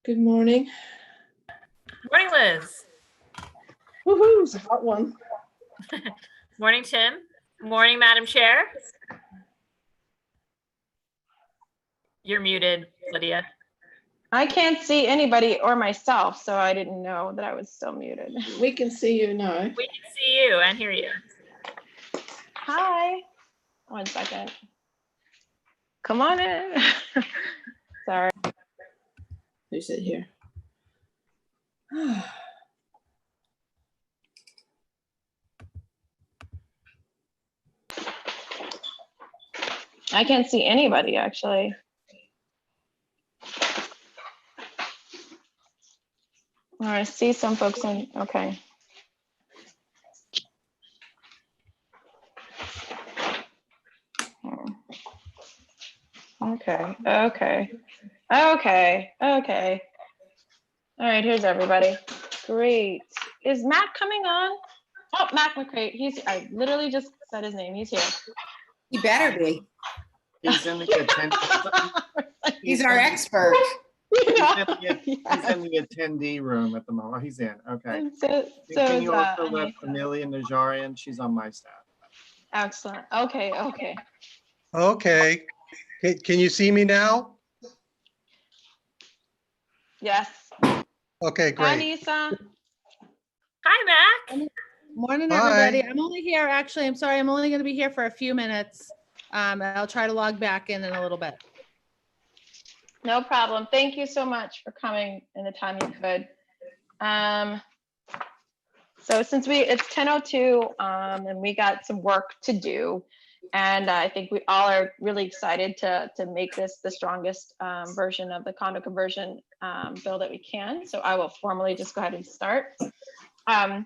Good morning. Morning, Liz. Woohoo, it's a hot one. Morning, Tim. Morning, Madam Chair. You're muted, Lydia. I can't see anybody or myself, so I didn't know that I was still muted. We can see you now. We can see you and hear you. Hi. 1 second. Come on in. Sorry. Who's it here? I can't see anybody actually. Oh, I see some folks in. Okay. Okay. All right, here's everybody. Great. Is Matt coming on? Oh, Matt McCrate. I literally just said his name. He's here. He better be. He's in the attendee. He's our expert. He's in the attendee room at the moment. He's in. Okay. Can you also let Amelia Najarian? She's on my staff. Excellent. Okay. Okay. Can you see me now? Yes. Okay, Hi, great. Lisa. Hi, Mac. Morning, Hi. everybody. I'm only here, actually, I'm sorry, I'm only going to be here for a few minutes. I'll try to log back in a little bit. No problem. Thank you so much for coming in the time you could. So since it's 10:02 and we got some work to do, and I think we all are really excited to make this the strongest version of the condo conversion bill that we can. So I will formally just go ahead and start. Good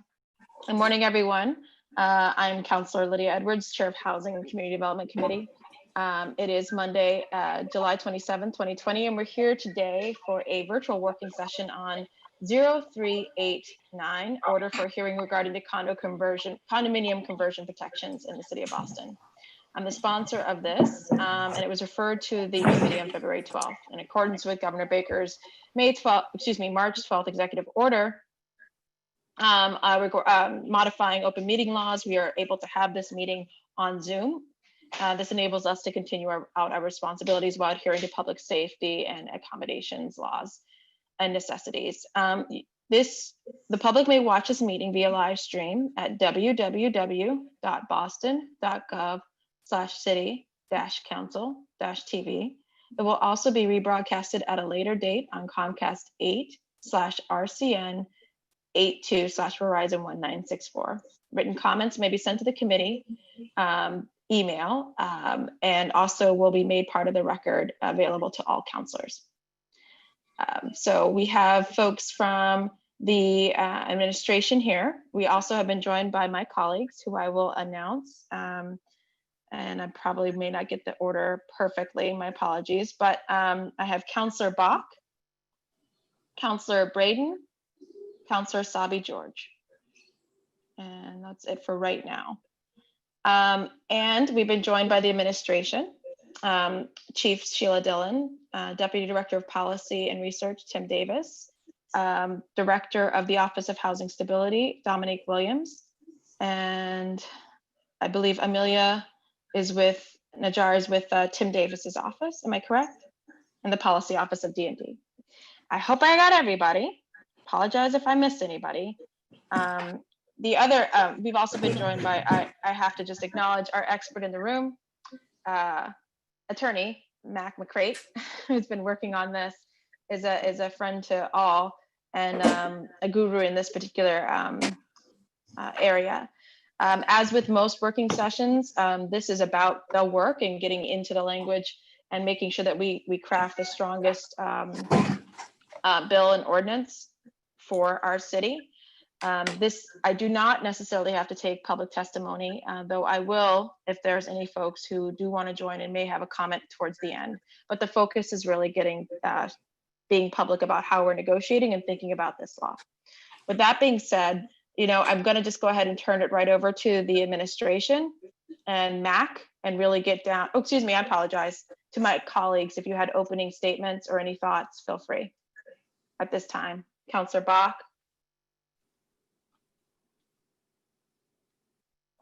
morning, everyone. I'm Councilor Lydia Edwards, Chair of Housing and Community Development Committee. It is Monday, July 27, 2020, and we're here today for a virtual working session on 0389, order for a hearing regarding the condominium conversion protections in the city of Boston. I'm the sponsor of this, and it was referred to the committee on February 12th in accordance with Governor Baker's March 12th executive order modifying open meeting laws. We are able to have this meeting on Zoom. This enables us to continue out our responsibilities while adhering to public safety and accommodations laws and necessities. The public may watch this meeting via live stream at www.boston.gov/city-council-TV. It will also be rebroadcasted at a later date on Comcast 8/RCN 82/Verizon 1964. Written comments may be sent to the committee email and also will be made part of the record available to all counselors. So we have folks from the administration here. We also have been joined by my colleagues who I will announce. And I probably may not get the order perfectly, my apologies, but I have Councilor Bach, Councilor Braden, Councilor Sabi George. And that's it for right now. And we've been joined by the administration, Chief Sheila Dillon, Deputy Director of Policy and Research, Tim Davis, Director of the Office of Housing Stability, Dominique Williams, and I believe Amelia Najjar is with Tim Davis's office, am I correct? And the Policy Office of D&D. I hope I got everybody. Apologize if I missed anybody. The other, we've also been joined by, I have to just acknowledge our expert in the room, attorney, Mac McCrate, who's been working on this, is a friend to all and a guru in this particular area. As with most working sessions, this is about the work and getting into the language and making sure that we craft the strongest bill and ordinance for our city. I do not necessarily have to take public testimony, though I will if there's any folks who do want to join and may have a comment towards the end. But the focus is really being public about how we're negotiating and thinking about this law. With that being said, I'm going to just go ahead and turn it right over to the administration and Mac and really get down. Oh, excuse me, I apologize to my colleagues. If you had opening statements or any thoughts, feel free. at this time. Counselor Bach?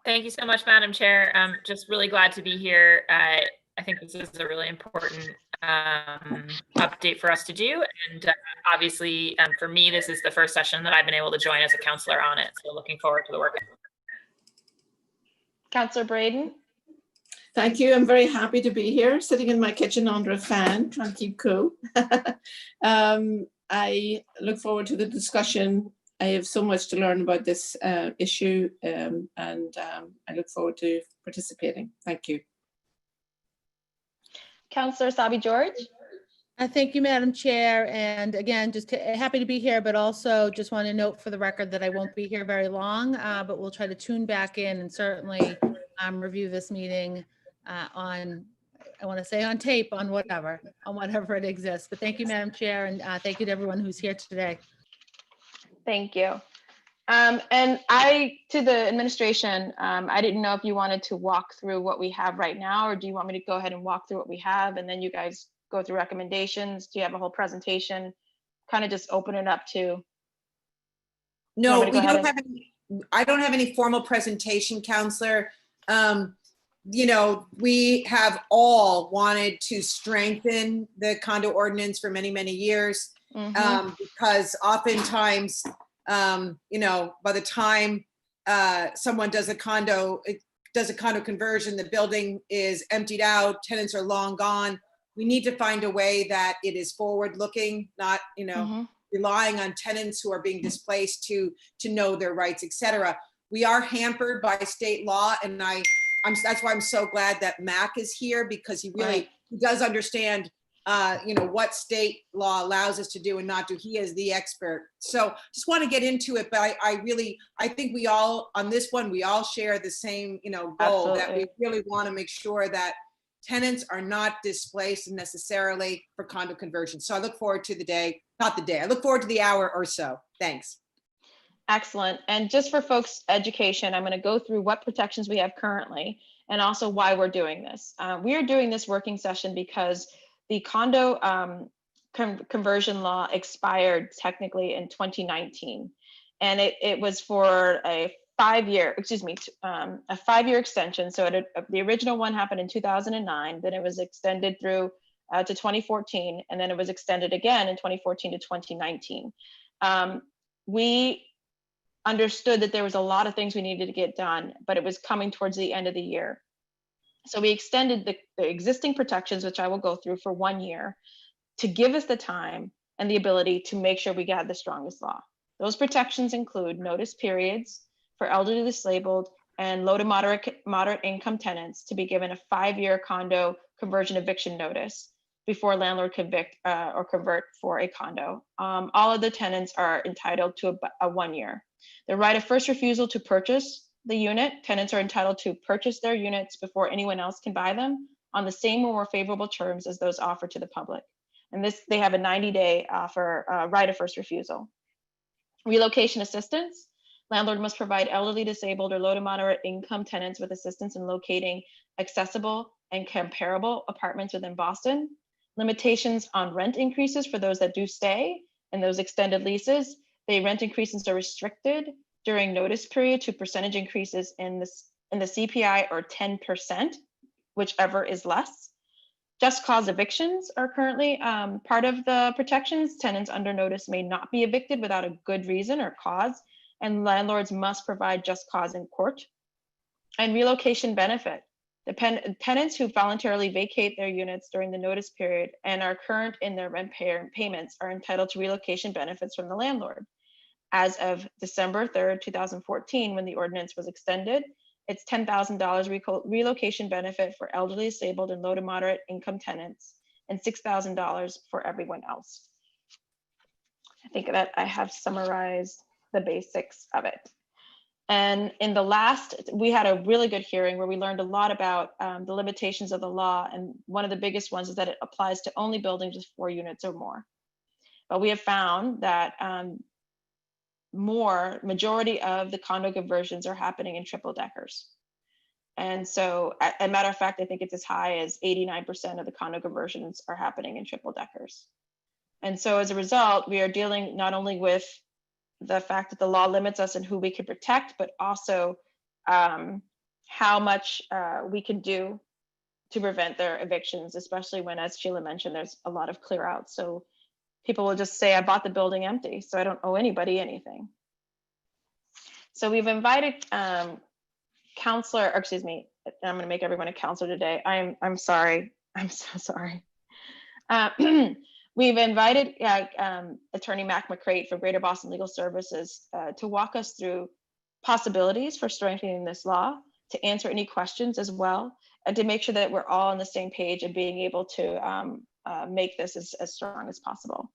Thank you so much, Madam Chair. Just really glad to be here. I think this is a really important update for us to do. And obviously, for me, this is the first session that I've been able to join as a counselor on it. So looking forward to the work. Counselor Braden? Thank you. I'm very happy to be here, sitting in my kitchen under a fan, trying to keep cool. I look forward to the discussion. I have so much to learn about this issue, and I look forward to participating. Thank you. Counselor Sabi George? Thank you, Madam Chair. And again, just happy to be here, but also just want to note for the record that I won't be here very long, but we'll try to tune back in and certainly review this meeting on, I want to say on tape, on whatever it exists. But thank you, Madam Chair, and thank you to everyone who's here today. Thank you. And to the administration, I didn't know if you wanted to walk through what we have right now, or do you want me to go ahead and walk through what we have and then you guys go through recommendations? Do you have a whole presentation? Kind of just open it up to. No, we don't have any, I don't have any formal presentation, Counselor. You know, we have all wanted to strengthen the condo ordinance for many, many years. Because oftentimes, you know, by the time someone does a condo conversion, the building is emptied out, tenants are long gone. We need to find a way that it is forward-looking, not, you know, relying on tenants who are being displaced to know their rights, etc. We are hampered by state law, and that's why I'm so glad that Mac is here, because he really he does understand you know, what state law allows us to do and not do. He is the expert. So just want to get into it, but I think we all, on this one, we all share the same, you know, goal. Absolutely. That we really want to make sure that tenants are not displaced necessarily for condo conversion. So I look forward to the day, not the day, I look forward to the hour or so. Thanks. Excellent. And just for folks' education, I'm going to go through what protections we have currently and also why we're doing this. We are doing this working session because the condo conversion law expired technically in 2019, and it was for a 5-year, a 5-year extension. So the original one happened in 2009, then it was extended through to 2014, and then it was extended again in 2014 to 2019. We understood that there was a lot of things we needed to get done, but it was coming towards the end of the year. So we extended the existing protections, which I will go through, for 1 year to give us the time and the ability to make sure we got the strongest law. Those protections include notice periods for elderly, disabled, and low to moderate income tenants to be given a 5-year condo conversion eviction notice before landlord convict or convert for a condo. All of the tenants are entitled to a 1 year. The right of first refusal to purchase the unit. Tenants are entitled to purchase their units before anyone else can buy them on the same or more favorable terms as those offered to the public. And this, they have a 90-day offer, right of first refusal. Relocation assistance. Landlord must provide elderly, disabled, or low to moderate income tenants with assistance in locating accessible and comparable apartments within Boston. Limitations on rent increases for those that do stay and those extended leases. The rent increases are restricted during notice period to percentage increases in the CPI or 10%, whichever is less. Just cause evictions are currently part of the protections. Tenants under notice may not be evicted without a good reason or cause, and landlords must provide just cause in court. And relocation benefit. The tenants who voluntarily vacate their units during the notice period and are current in their rent payments are entitled to relocation benefits from the landlord. As of December 3rd, 2014, when the ordinance was extended, it's $10,000 relocation benefit for elderly, disabled, and low to moderate income tenants, and $6,000 for everyone else. I think that I have summarized the basics of it. And in the last, we had a really good hearing where we learned a lot about the limitations of the law. And one of the biggest ones is that it applies to only buildings with 4 units or more. But we have found that majority of the condo conversions are happening in triple deckers. And so, as a matter of fact, I think it's as high as 89% of the condo conversions are happening in triple deckers. And so as a result, we are dealing not only with the fact that the law limits us in who we can protect, but also how much we can do to prevent their evictions, especially when, as Sheila mentioned, there's a lot of clear out. So people will just say, I bought the building empty, so I don't owe anybody anything. So we've invited counselor, or excuse me, I'm gonna make everyone a counselor today. I'm sorry, I'm so sorry. We've invited Attorney Mac McCrate from Greater Boston Legal Services to walk us through possibilities for strengthening this law, to answer any questions as well, and to make sure that we're all on the same page and being able to make this as strong as possible.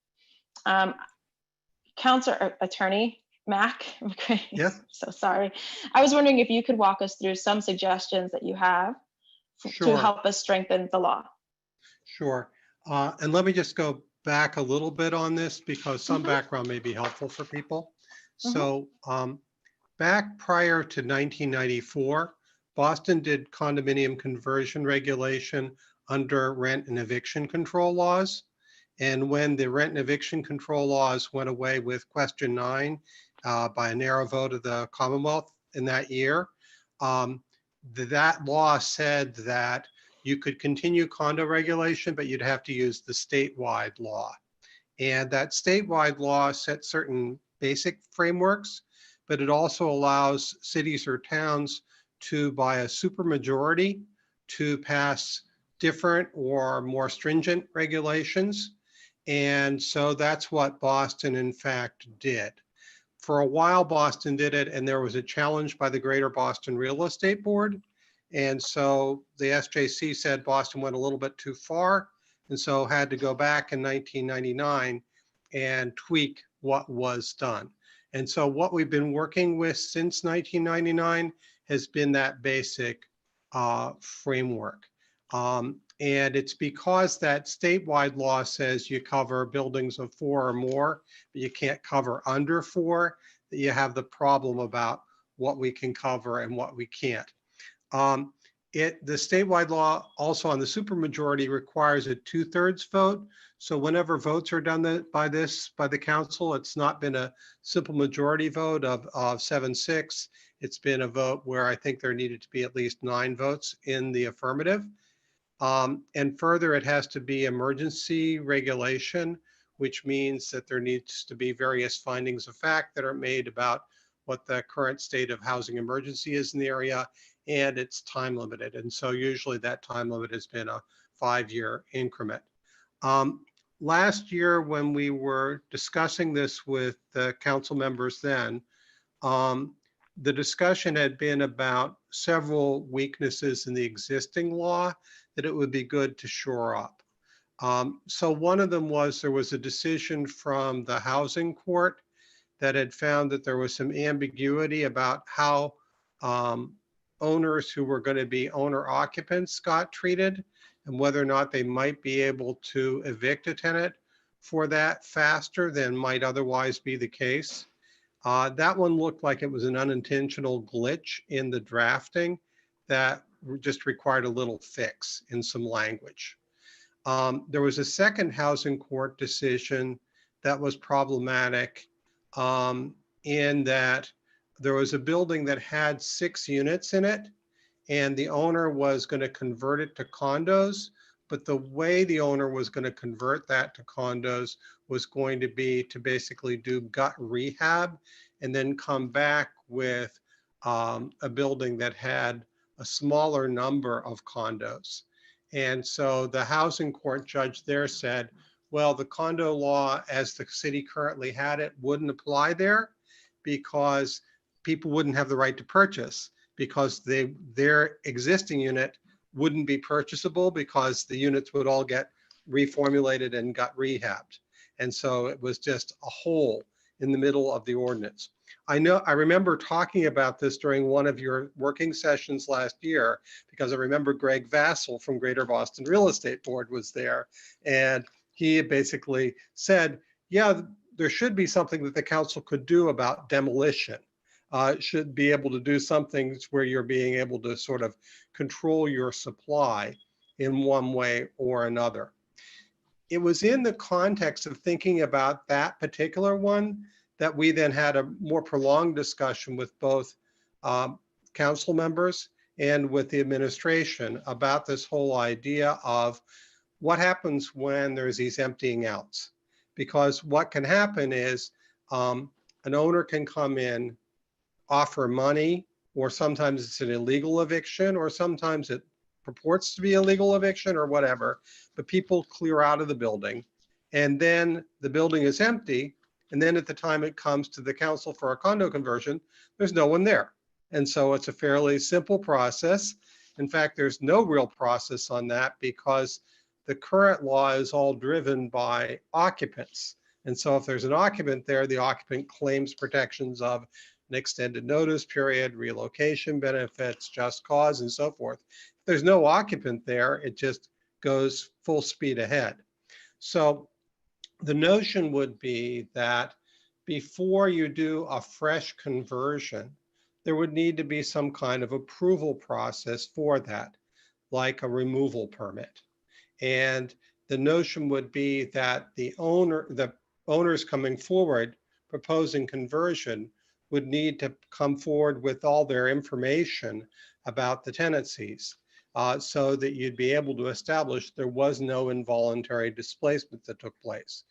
Counselor Attorney Mac McCrate, Yes. so sorry. I was wondering if you could walk us through some suggestions that you have Sure. to help us strengthen the law. Sure. And let me just go back a little bit on this because some background may be helpful for people. So back prior to 1994, Boston did condominium conversion regulation under rent and eviction control laws. And when the rent and eviction control laws went away with question 9 by a narrow vote of the Commonwealth in that year, that law said that you could continue condo regulation, but you'd have to use the statewide law. And that statewide law set certain basic frameworks, but it also allows cities or towns to, by a supermajority, to pass different or more stringent regulations. And so that's what Boston, in fact, did. For a while, Boston did it, and there was a challenge by the Greater Boston Real Estate Board. And so the SJC said Boston went a little bit too far, and so had to go back in 1999 and tweak what was done. And so what we've been working with since 1999 has been that basic framework. And it's because that statewide law says you cover buildings of 4 or more, but you can't cover under 4, that you have the problem about what we can cover and what we can't. The statewide law also on the supermajority requires a 2/3 vote. So whenever votes are done by the council, it's not been a simple majority vote of 7-6. It's been a vote where I think there needed to be at least 9 votes in the affirmative. And further, it has to be emergency regulation, which means that there needs to be various findings of fact that are made about what the current state of housing emergency is in the area, and it's time limited. And so usually that time limit has been a 5-year increment. Last year, when we were discussing this with the council members then, the discussion had been about several weaknesses in the existing law that it would be good to shore up. So one of them was there was a decision from the housing court that had found that there was some ambiguity about how owners who were going to be owner occupants got treated and whether or not they might be able to evict a tenant for that faster than might otherwise be the case. That one looked like it was an unintentional glitch in the drafting that just required a little fix in some language. There was a second housing court decision that was problematic in that there was a building that had 6 units in it, and the owner was going to convert it to condos, but the way the owner was going to convert that to condos was going to be to basically do gut rehab and then come back with a building that had a smaller number of condos. And so the housing court judge there said, well, the condo law as the city currently had it wouldn't apply there because people wouldn't have the right to purchase because their existing unit wouldn't be purchasable because the units would all get reformulated and got rehabbed. And so it was just a hole in the middle of the ordinance. I remember talking about this during one of your working sessions last year because I remember Greg Vassell from Greater Boston Real Estate Board was there. And he basically said, yeah, there should be something that the council could do about demolition. Should be able to do something where you're being able to sort of control your supply in one way or another. it was in the context of thinking about that particular one that we then had a more prolonged discussion with both council members and with the administration about this whole idea of what happens when there's these emptying outs. Because what can happen is an owner can come in, offer money, or sometimes it's an illegal eviction, or sometimes it purports to be a legal eviction or whatever, but people clear out of the building and then the building is empty. And then at the time it comes to the council for a condo conversion, there's no one there. And so it's a fairly simple process. In fact, there's no real process on that because the current law is all driven by occupants. And so if there's an occupant there, the occupant claims protections of an extended notice period, relocation benefits, just cause, and so forth. If there's no occupant there, it just goes full speed ahead. So the notion would be that before you do a fresh conversion, there would need to be some kind of approval process for that, like a removal permit. And the notion would be that the owners coming forward proposing conversion would need to come forward with all their information about the tenancies so that you'd be able to establish there was no involuntary displacement that took place.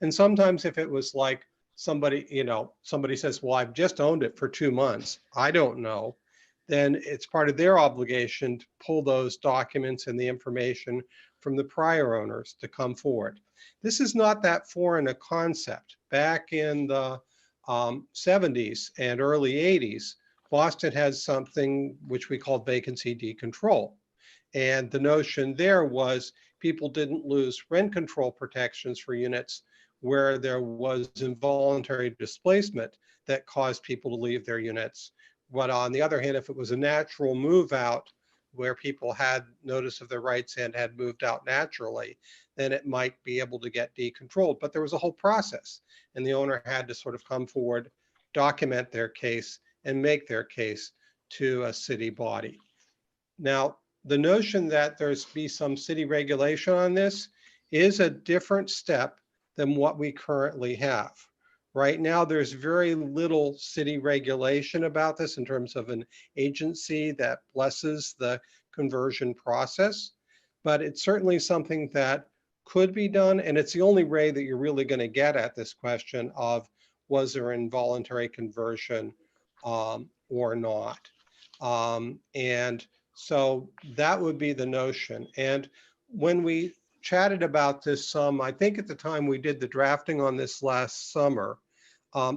And sometimes if it was like somebody, somebody says, well, I've just owned it for 2 months, I don't know, then it's part of their obligation to pull those documents and the information from the prior owners to come forward. This is not that foreign a concept. Back in the 70s and early 80s, Boston had something which we called vacancy decontrol. And the notion there was people didn't lose rent control protections for units where there was involuntary displacement that caused people to leave their units. But on the other hand, if it was a natural move out where people had notice of their rights and had moved out naturally, then it might be able to get decontrolled. But there was a whole process and the owner had to sort of come forward, document their case and make their case to a city body. Now, the notion that there's be some city regulation on this is a different step than what we currently have. Right now, there's very little city regulation about this in terms of an agency that blesses the conversion process, but it's certainly something that could be done. And it's the only way that you're really going to get at this question of was there involuntary conversion or not. And so that would be the notion. And when we chatted about this some, I think at the time we did the drafting on this last summer,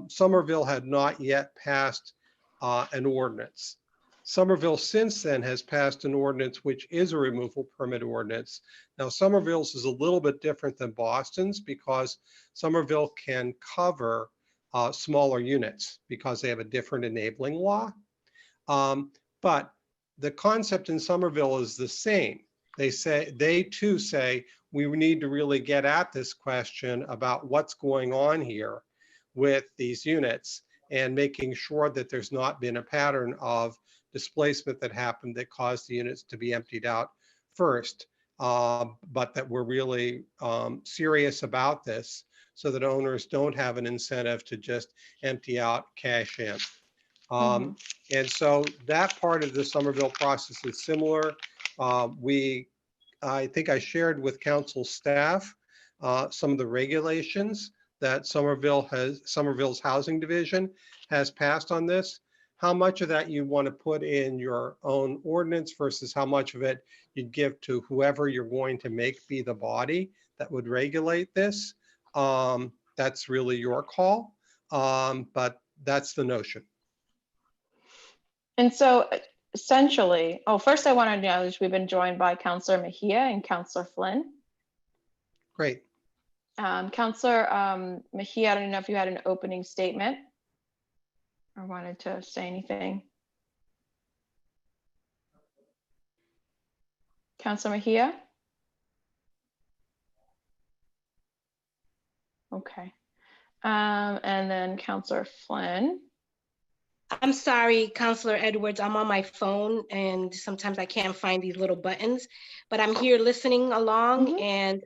Somerville had not yet passed an ordinance. Somerville since then has passed an ordinance which is a removal permit ordinance. Now Somerville's is a little bit different than Boston's because Somerville can cover smaller units because they have a different enabling law. But the concept in Somerville is the same. They too say, we need to really get at this question about what's going on here with these units and making sure that there's not been a pattern of displacement that happened that caused the units to be emptied out first, but that we're really serious about this so that owners don't have an incentive to just empty out, cash in. And so that part of the Somerville process is similar. I think I shared with council staff some of the regulations that Somerville's housing division has passed on this. How much of that you want to put in your own ordinance versus how much of it you'd give to whoever you're going to make be the body that would regulate this. That's really your call, but that's the notion. And so essentially, first I want to acknowledge we've been joined by Councillor Mejia and Councillor Flynn. Great. Councillor Mejia, I don't know if you had an opening statement or wanted to say anything. Councillor Mejia? Okay. And then Councillor Flynn. I'm sorry, Counselor Edwards, I'm on my phone and sometimes I can't find these little buttons, but I'm here listening along. And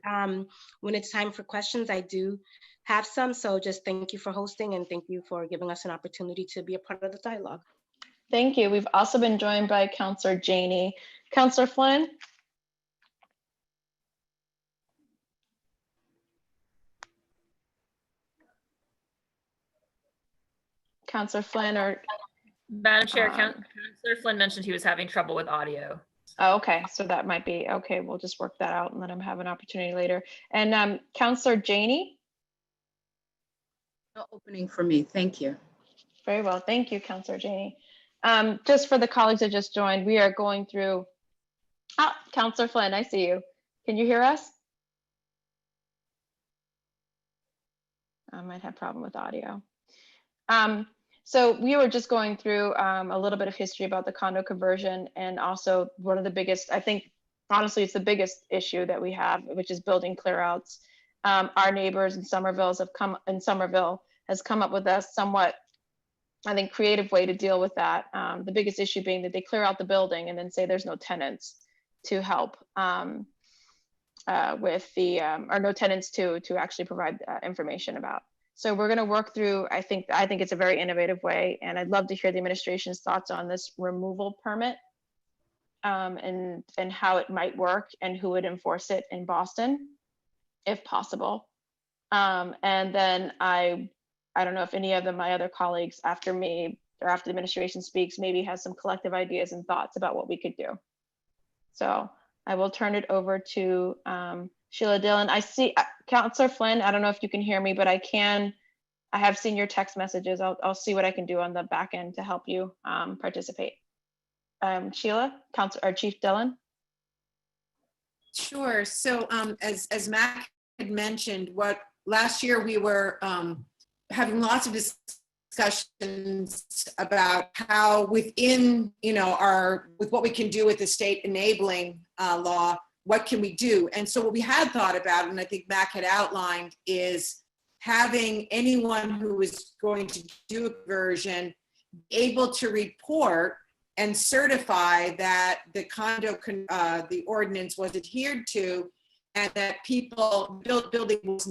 when it's time for questions, I do have some. So just thank you for hosting and thank you for giving us an opportunity to be a part of the dialogue. Thank you. We've also been joined by Counselor Janey. Counselor Flynn? Counselor Flynn or? Madam Chair, Counselor Flynn mentioned he was having trouble with audio. Oh, okay, so that might be, okay, we'll just work that out and let him have an opportunity later. And Counselor Janey? No opening for me, thank you. Very well, thank you, Counselor Janey. Just for the colleagues that just joined, we are going through, Counselor Flynn, I see you. Can you hear us? I might have a problem with audio. So we were just going through a little bit of history about the condo conversion, and also one of the biggest, I think, honestly, it's the biggest issue that we have, which is building clearouts. Our neighbors in Somerville has come up with a somewhat, I think, creative way to deal with that. The biggest issue being that they clear out the building and then say there's no tenants to help with the, or no tenants to actually provide information about. So we're going to work through, I think it's a very innovative way, and I'd love to hear the administration's thoughts on this removal permit and how it might work and who would enforce it in Boston, if possible. And then I don't know if any of my other colleagues after me or after the administration speaks, maybe has some collective ideas and thoughts about what we could do. So I will turn it over to Sheila Dillon. I see Counselor Flynn. I don't know if you can hear me, but I have seen your text messages. I'll see what I can do on the back end to help you participate. Sheila, Counselor or Chief Dillon. Sure. So as Mac had mentioned, last year we were having lots of discussions about how within, with what we can do with the state enabling law, what can we do? And so what we had thought about, and I think Mac had outlined, is having anyone who is going to do a conversion able to report and certify that the the ordinance was adhered to, and that building was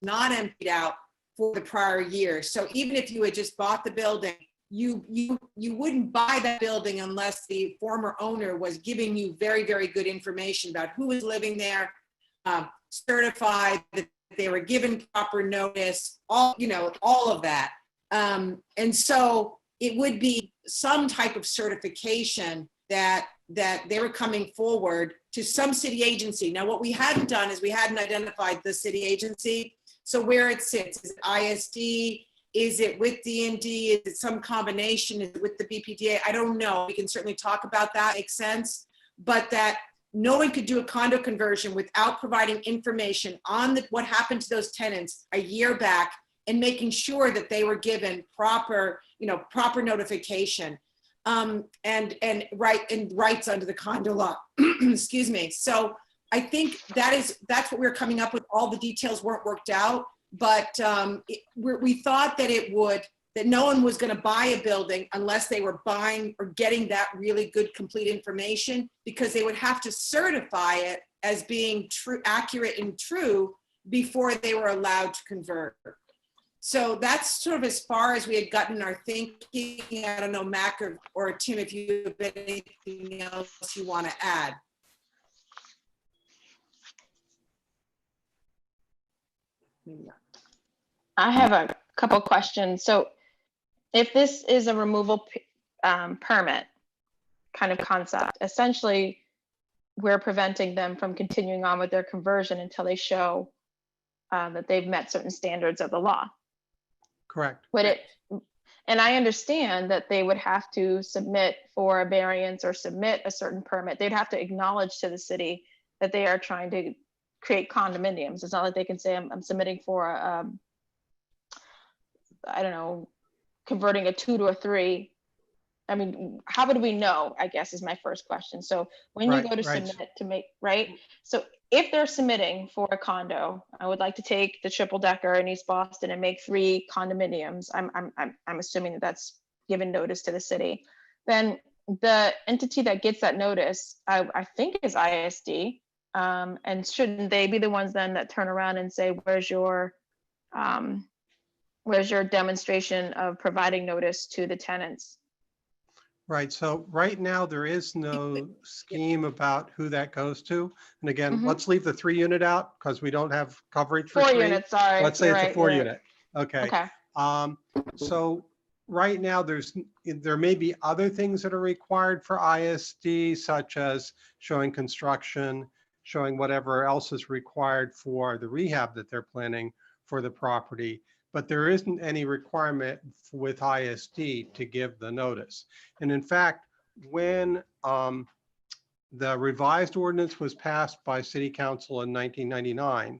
not emptied out for the prior year. So even if you had just bought the building, you wouldn't buy that building unless the former owner was giving you very, very good information about who was living there, certified that they were given proper notice, all of that. And so it would be some type of certification that they were coming forward to some city agency. Now, what we hadn't done is we hadn't identified the city agency. So where it sits, is it ISD? Is it with D&D? Is it some combination? Is it with the BPDA? I don't know. We can certainly talk about that. Makes sense. But that no one could do a condo conversion without providing information on what happened to those tenants a year back, and making sure that they were given proper notification and rights under the condo law. Excuse me. So I think that's what we're coming up with. All the details weren't worked out, but we thought that no one was going to buy a building unless they were buying or getting that really good, complete information, because they would have to certify it as being true, accurate and true before they were allowed to convert. So that's sort of as far as we had gotten our thinking. I don't know, Mac or Tim, if you have anything else you want to add. Maybe not. I have a couple questions. So if this is a removal permit kind of concept, essentially we're preventing them from continuing on with their conversion until they show that they've met certain standards of the law. Correct. And I understand that they would have to submit for a variance or submit a certain permit. They'd have to acknowledge to the city that they are trying to create condominiums. It's not like they can say, I'm submitting for, I don't know, converting a 2 to a 3. I mean, how would we know, I guess, is my first question. So when you go to submit to make, right? So if they're submitting for a condo, I would like to take the triple decker in East Boston and make 3 condominiums. I'm assuming that that's given notice to the city. Then the entity that gets that notice, I think, is ISD. And shouldn't they be the ones then that turn around and say, where's your demonstration of providing notice to the tenants? Right. So right now there is no scheme about who that goes to. And again, let's leave the 3 unit out because we don't have coverage for 4 3. units, sorry. Let's say You're it's a right, 4 you're unit. Okay. Okay. So right now there may be other things that are required for ISD, such as showing construction, showing whatever else is required for the rehab that they're planning for the property. But there isn't any requirement with ISD to give the notice. And in fact, when the revised ordinance was passed by City Council in 1999,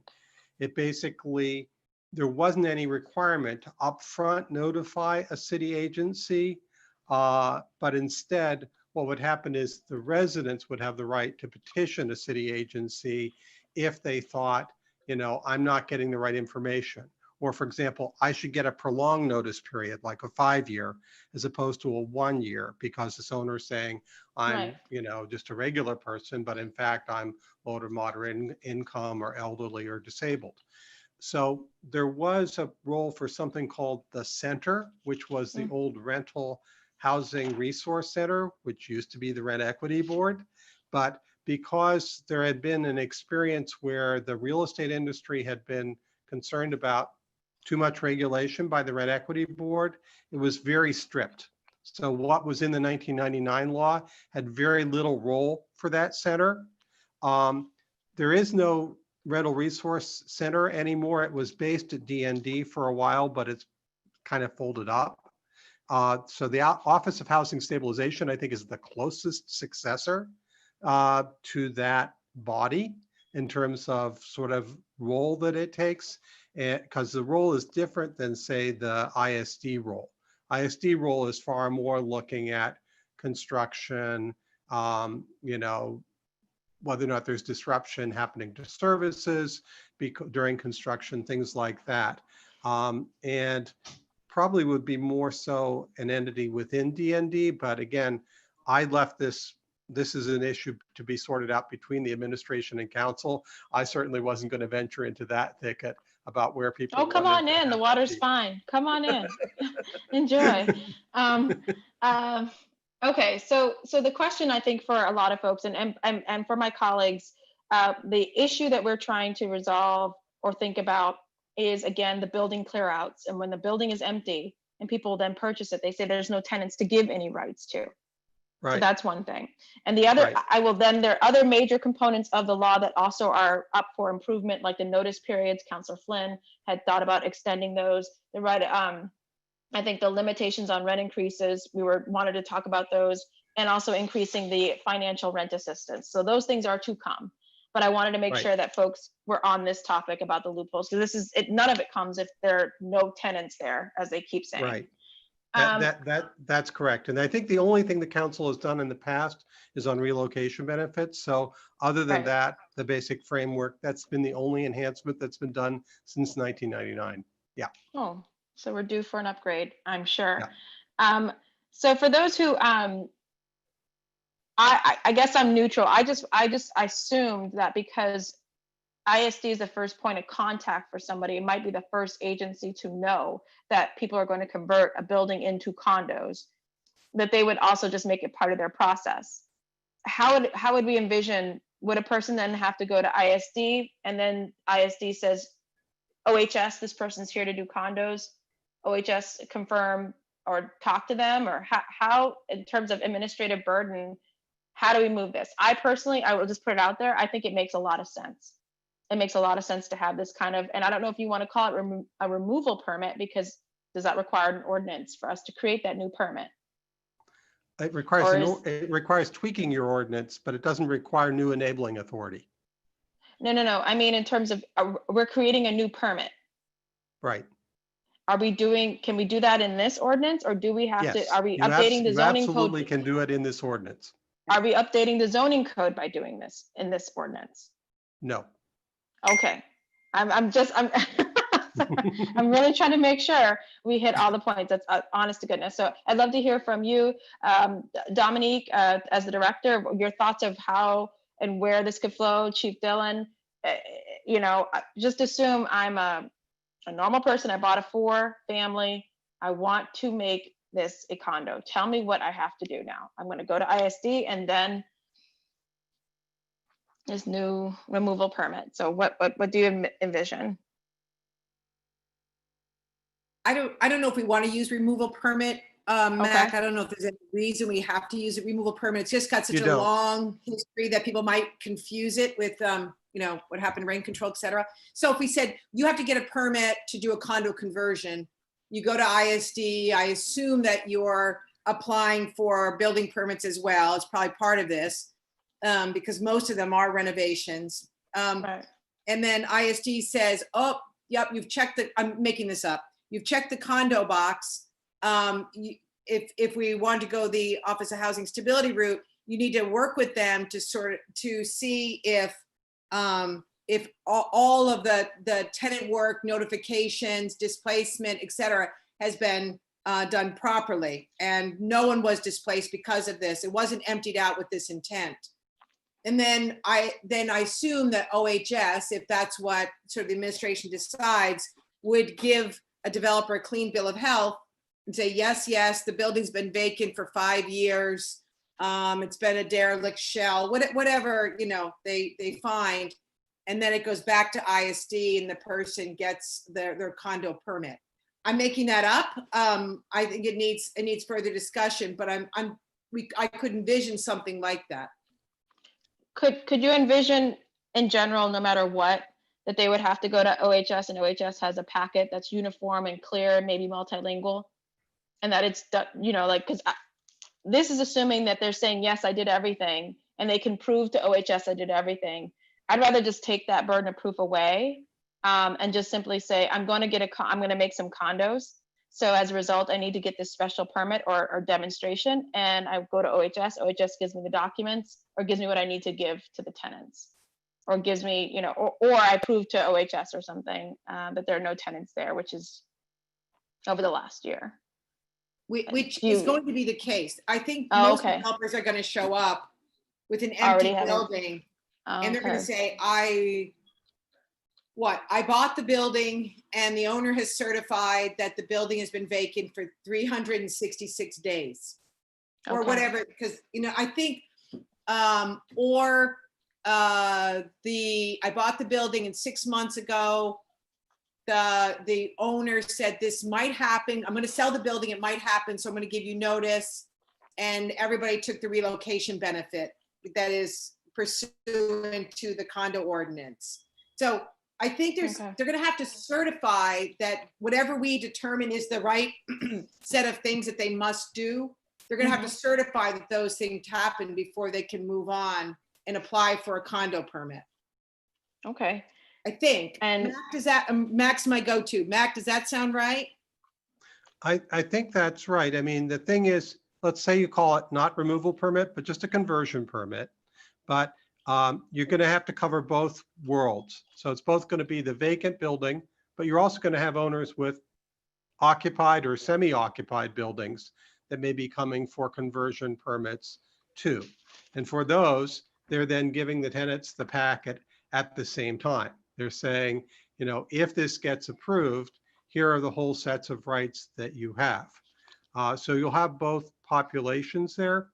it basically, there wasn't any requirement to upfront notify a city agency, but instead, what would happen is the residents would have the right to petition a city agency if they thought, I'm not getting the right information. Or for example, I should get a prolonged notice period, like a 5-year, as opposed to a 1 year, because this owner is saying, I'm, just a regular person, but in fact, I'm low to moderate income or elderly or disabled. So there was a role for something called the center, which was the old rental housing resource center, which used to be the rent equity board. But because there had been an experience where the real estate industry had been concerned about too much regulation by the rent equity board, it was very strict. So what was in the 1999 law had very little role for that center. There is no rental resource center anymore. It was based at DND for a while, but it's kind of folded up. So the Office of Housing Stabilization, I think, is the closest successor to that body in terms of sort of role that it takes, because the role is different than, say, the ISD role. ISD role is far more looking at construction, whether or not there's disruption happening to services during construction, things like that. And probably would be more so an entity within DND, but again, I left this is an issue to be sorted out between the administration and council. I certainly wasn't going to venture into that thicket about where people. Oh, come on in. The water's fine. Come on in. Enjoy. Okay, so the question, I think, for a lot of folks and for my colleagues, the issue that we're trying to resolve or think about is, again, the building clear outs. And when the building is empty and people then purchase it, they say there's no tenants to give any rights to. Right. So that's one thing. And the other, there are other major components of the law that also are up for improvement, like the notice periods. Councilor Flynn had thought about extending those. The right, I think the limitations on rent increases, wanted to talk about those, and also increasing the financial rent assistance. So those things are to come. But I wanted to make sure that folks were on this topic about the loopholes, because none of it comes if there are no tenants there, as they keep saying. Right. That's correct. And I think the only thing the council has done in the past is on relocation benefits. So other than that, the basic framework, that's been the only enhancement that's been done since 1999. Yeah. Oh, so we're due for an upgrade, I'm sure. Yeah. So for those who, I guess I'm neutral. I assumed that because ISD is the first point of contact for somebody, it might be the first agency to know that people are going to convert a building into condos, that they would also just make it part of their process. How would we envision, would a person then have to go to ISD and then ISD says, OHS, this person's here to do condos, OHS confirm or talk to them, or how in terms of administrative burden, how do we move this? I will just put it out there, I think it makes a lot of sense. It makes a lot of sense to have this kind of, and I don't know if you want to call it a removal permit, because does that require an ordinance for us to create that new permit? It requires tweaking your ordinance, but it doesn't require new enabling authority. No. I mean, in terms of, we're creating a new permit. Right. Can we do that in this ordinance, or do we have to, are we updating the zoning code? You absolutely can do it in this ordinance. Are we updating the zoning code by doing this in this ordinance? No. Okay. I'm I'm really trying to make sure we hit all the points. That's honest to goodness. So I'd love to hear from you, Dominique, as the director, your thoughts of how and where this could flow. Chief Dillon, you know, just assume I'm a normal person. I bought a 4-family. I want to make this a condo. Tell me what I have to do now. I'm going to go to ISD and then this new removal permit. So what do you envision? I don't know if we want to use removal permit, Mac. I don't know if there's any reason we have to use a removal permit. It's just got such a long history that people might confuse it with, you know, what happened, rain control, et cetera. So if we said you have to get a permit to do a condo conversion, you go to ISD, I assume that you're applying for building permits as well. It's probably part of this, because most of them are renovations. Right. And then ISD says, oh, yep, you've checked the, I'm making this up. You've checked the condo box. If we want to go the Office of Housing Stability route, you need to work with them to to see if all of the tenant work, notifications, displacement, et cetera, has been done properly. And no one was displaced because of this. It wasn't emptied out with this intent. And then I assume that OHS, if that's what sort of the administration decides, would give a developer a clean bill of health and say, yes, the building's been vacant for 5 years. It's been a derelict shell, whatever, you know, they find. And then it goes back to ISD and the person gets their condo permit. I'm making that up. I think it needs further discussion, but I could envision something like that. Could you envision in general, no matter what, that they would have to go to OHS and OHS has a packet that's uniform and clear, maybe multilingual, and that it's done, you know, like, because this is assuming that they're saying, yes, I did everything, and they can prove to OHS I did everything. I'd rather just take that burden of proof away and just simply say, I'm going to make some condos. So as a result, I need to get this special permit or demonstration, and I go to OHS. OHS gives me the documents or gives me what I need to give to the tenants, or gives me, you know, or I prove to OHS or something that there are no tenants there, which is over the last year. Which is going to be the case. I think most developers are going to show up with an empty building, and they're going to say, I bought the building and the owner has certified that the building has been vacant for 366 days or whatever, because, you know, I think, I bought the building and 6 months ago, the owner said this might happen. I'm going to sell the building. It might happen. So I'm going to give you notice. And everybody took the relocation benefit that is pursuant to the condo ordinance. So I think they're going to have to certify that whatever we determine is the right set of things that they must do, they're going to have to certify that those things happen before they can move on and apply for a condo permit. Okay. I think. And Mac, does that, Mac's my go-to. Mac, does that sound right? I think that's right. I mean, the thing is, let's say you call it not removal permit, but just a conversion permit. But you're going to have to cover both worlds. So it's both going to be the vacant building, but you're also going to have owners with occupied or semi-occupied buildings that may be coming for conversion permits too. And for those, they're then giving the tenants the packet at the same time. They're saying, you know, if this gets approved, here are the whole sets of rights that you have. So you'll have both populations there.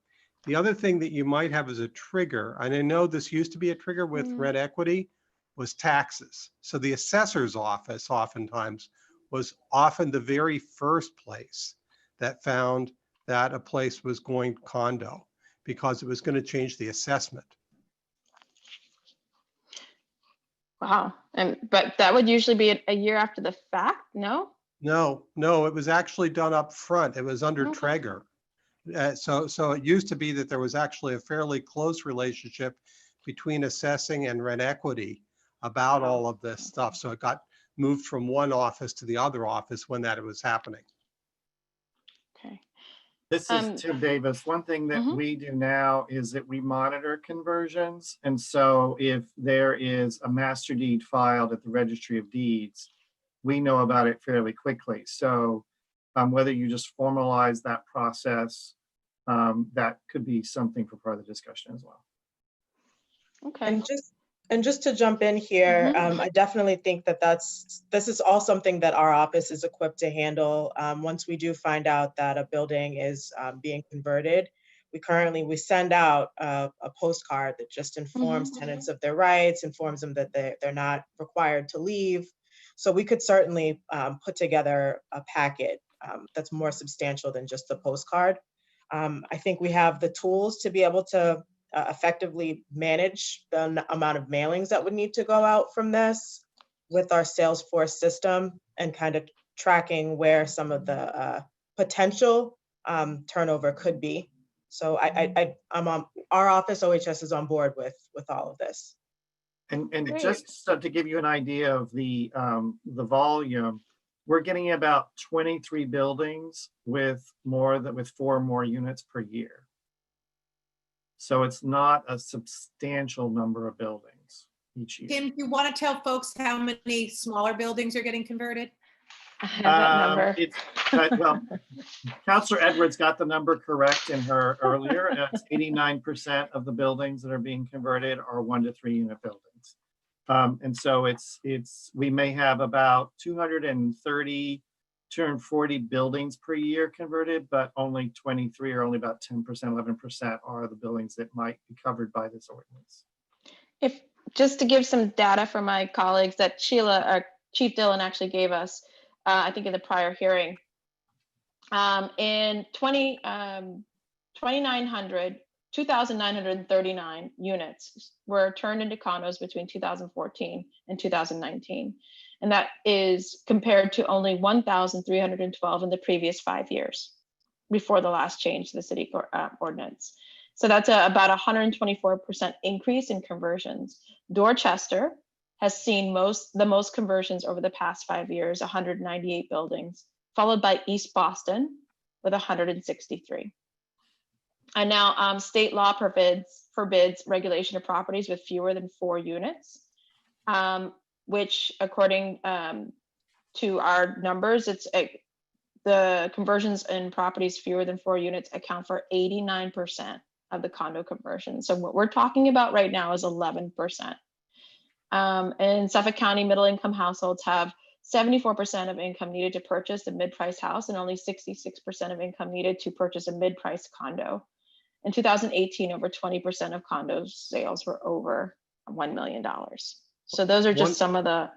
The other thing that you might have as a trigger, and I know this used to be a trigger with rent equity, was taxes. So the assessor's office oftentimes was often the very first place that found that a place was going condo because it was going to change the assessment. wow. But that would usually be a year after the fact, no? No, it was actually done up front. It was under Traeger. So it used to be that there was actually a fairly close relationship between assessing and rent equity about all of this stuff. So it got moved from one office to the other office when that was happening. Okay. This is Tim Davis. One thing that we do now is that we monitor conversions. And so if there is a master deed filed at the Registry of Deeds, we know about it fairly quickly. So whether you just formalize that process, that could be something for further discussion as well. Okay. And just to jump in here, I definitely think that this is all something that our office is equipped to handle. Once we do find out that a building is being converted, we send out a postcard that just informs tenants of their rights, informs them that they're not required to leave. So we could certainly put together a packet that's more substantial than just the postcard. I think we have the tools to be able to effectively manage the amount of mailings that would need to go out from this with our Salesforce system, and kind of tracking where some of the potential turnover could be. So I'm on, our office, OHS, is on board with all of this. And just so to give you an idea of the volume, we're getting about 23 buildings with 4 more units per year. So it's not a substantial number of buildings each year. Kim, do you want to tell folks how many smaller buildings are getting converted? I have that number. Well, Councilor Edwards got the number correct in her earlier. It's 89% of the buildings that are being converted are 1 to 3 unit buildings. And so we may have about 240 buildings per year converted, but only 23, or only about 10%, 11% are the buildings that might be covered by this ordinance. Just to give some data for my colleagues that Sheila or Chief Dillon actually gave us, I think in the prior hearing, in 2,939 units were turned into condos between 2014 and 2019. And that is compared to only 1,312 in the previous 5 years before the last change to the city ordinance. So that's about 124% increase in conversions. Dorchester has seen the most conversions over the past 5 years, 198 buildings, followed by East Boston with 163. And now state law forbids regulation of properties with fewer than 4 units, which according to our numbers, the conversions in properties fewer than 4 units account for 89% of the condo conversions. So what we're talking about right now is 11%. In Suffolk County, middle income households have 74% of income needed to purchase a mid-price house and only 66% of income needed to purchase a mid-price condo. In 2018, over 20% of condo sales were over $1 million. So those are just some of the.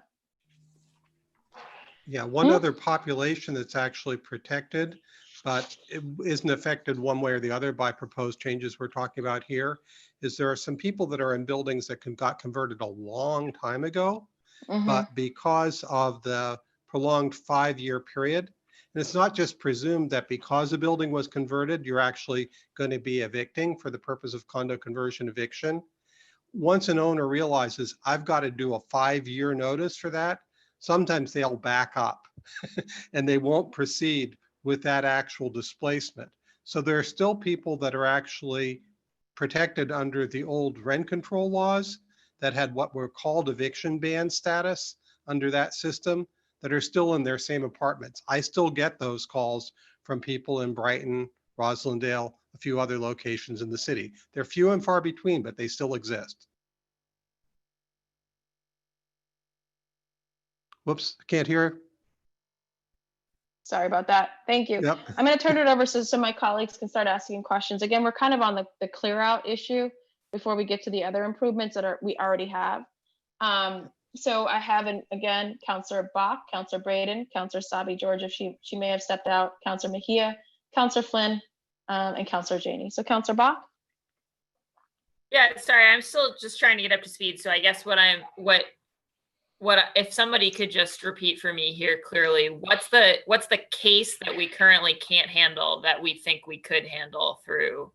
Yeah, one other population that's actually protected, but it isn't affected one way or the other by proposed changes we're talking about here, is there are some people that are in buildings that got converted a long time ago, but because of the prolonged 5-year period, and it's not just presumed that because a building was converted, you're actually going to be evicting for the purpose of condo conversion eviction. Once an owner realizes I've got to do a 5-year notice for that, sometimes they'll back up and they won't proceed with that actual displacement. So there are still people that are actually protected under the old rent control laws that had what were called eviction ban status under that system that are still in their same apartments. I still get those calls from people in Brighton, Roslindale, a few other locations in the city. They're few and far between, but they still exist. Whoops, can't hear. Sorry about that. Thank you. Yep. I'm going to turn it over so my colleagues can start asking questions. Again, we're kind of on the clear out issue before we get to the other improvements that we already have. So I have, again, Councillor Bach, Councillor Braden, Councillor Sabi George, if she may have stepped out, Councillor Mejia, Councillor Flynn, and Councillor Janey. So Councillor Bach. Yeah, sorry, I'm still just trying to get up to speed. So I guess what if somebody could just repeat for me here clearly, what's the case that we currently can't handle that we think we could handle through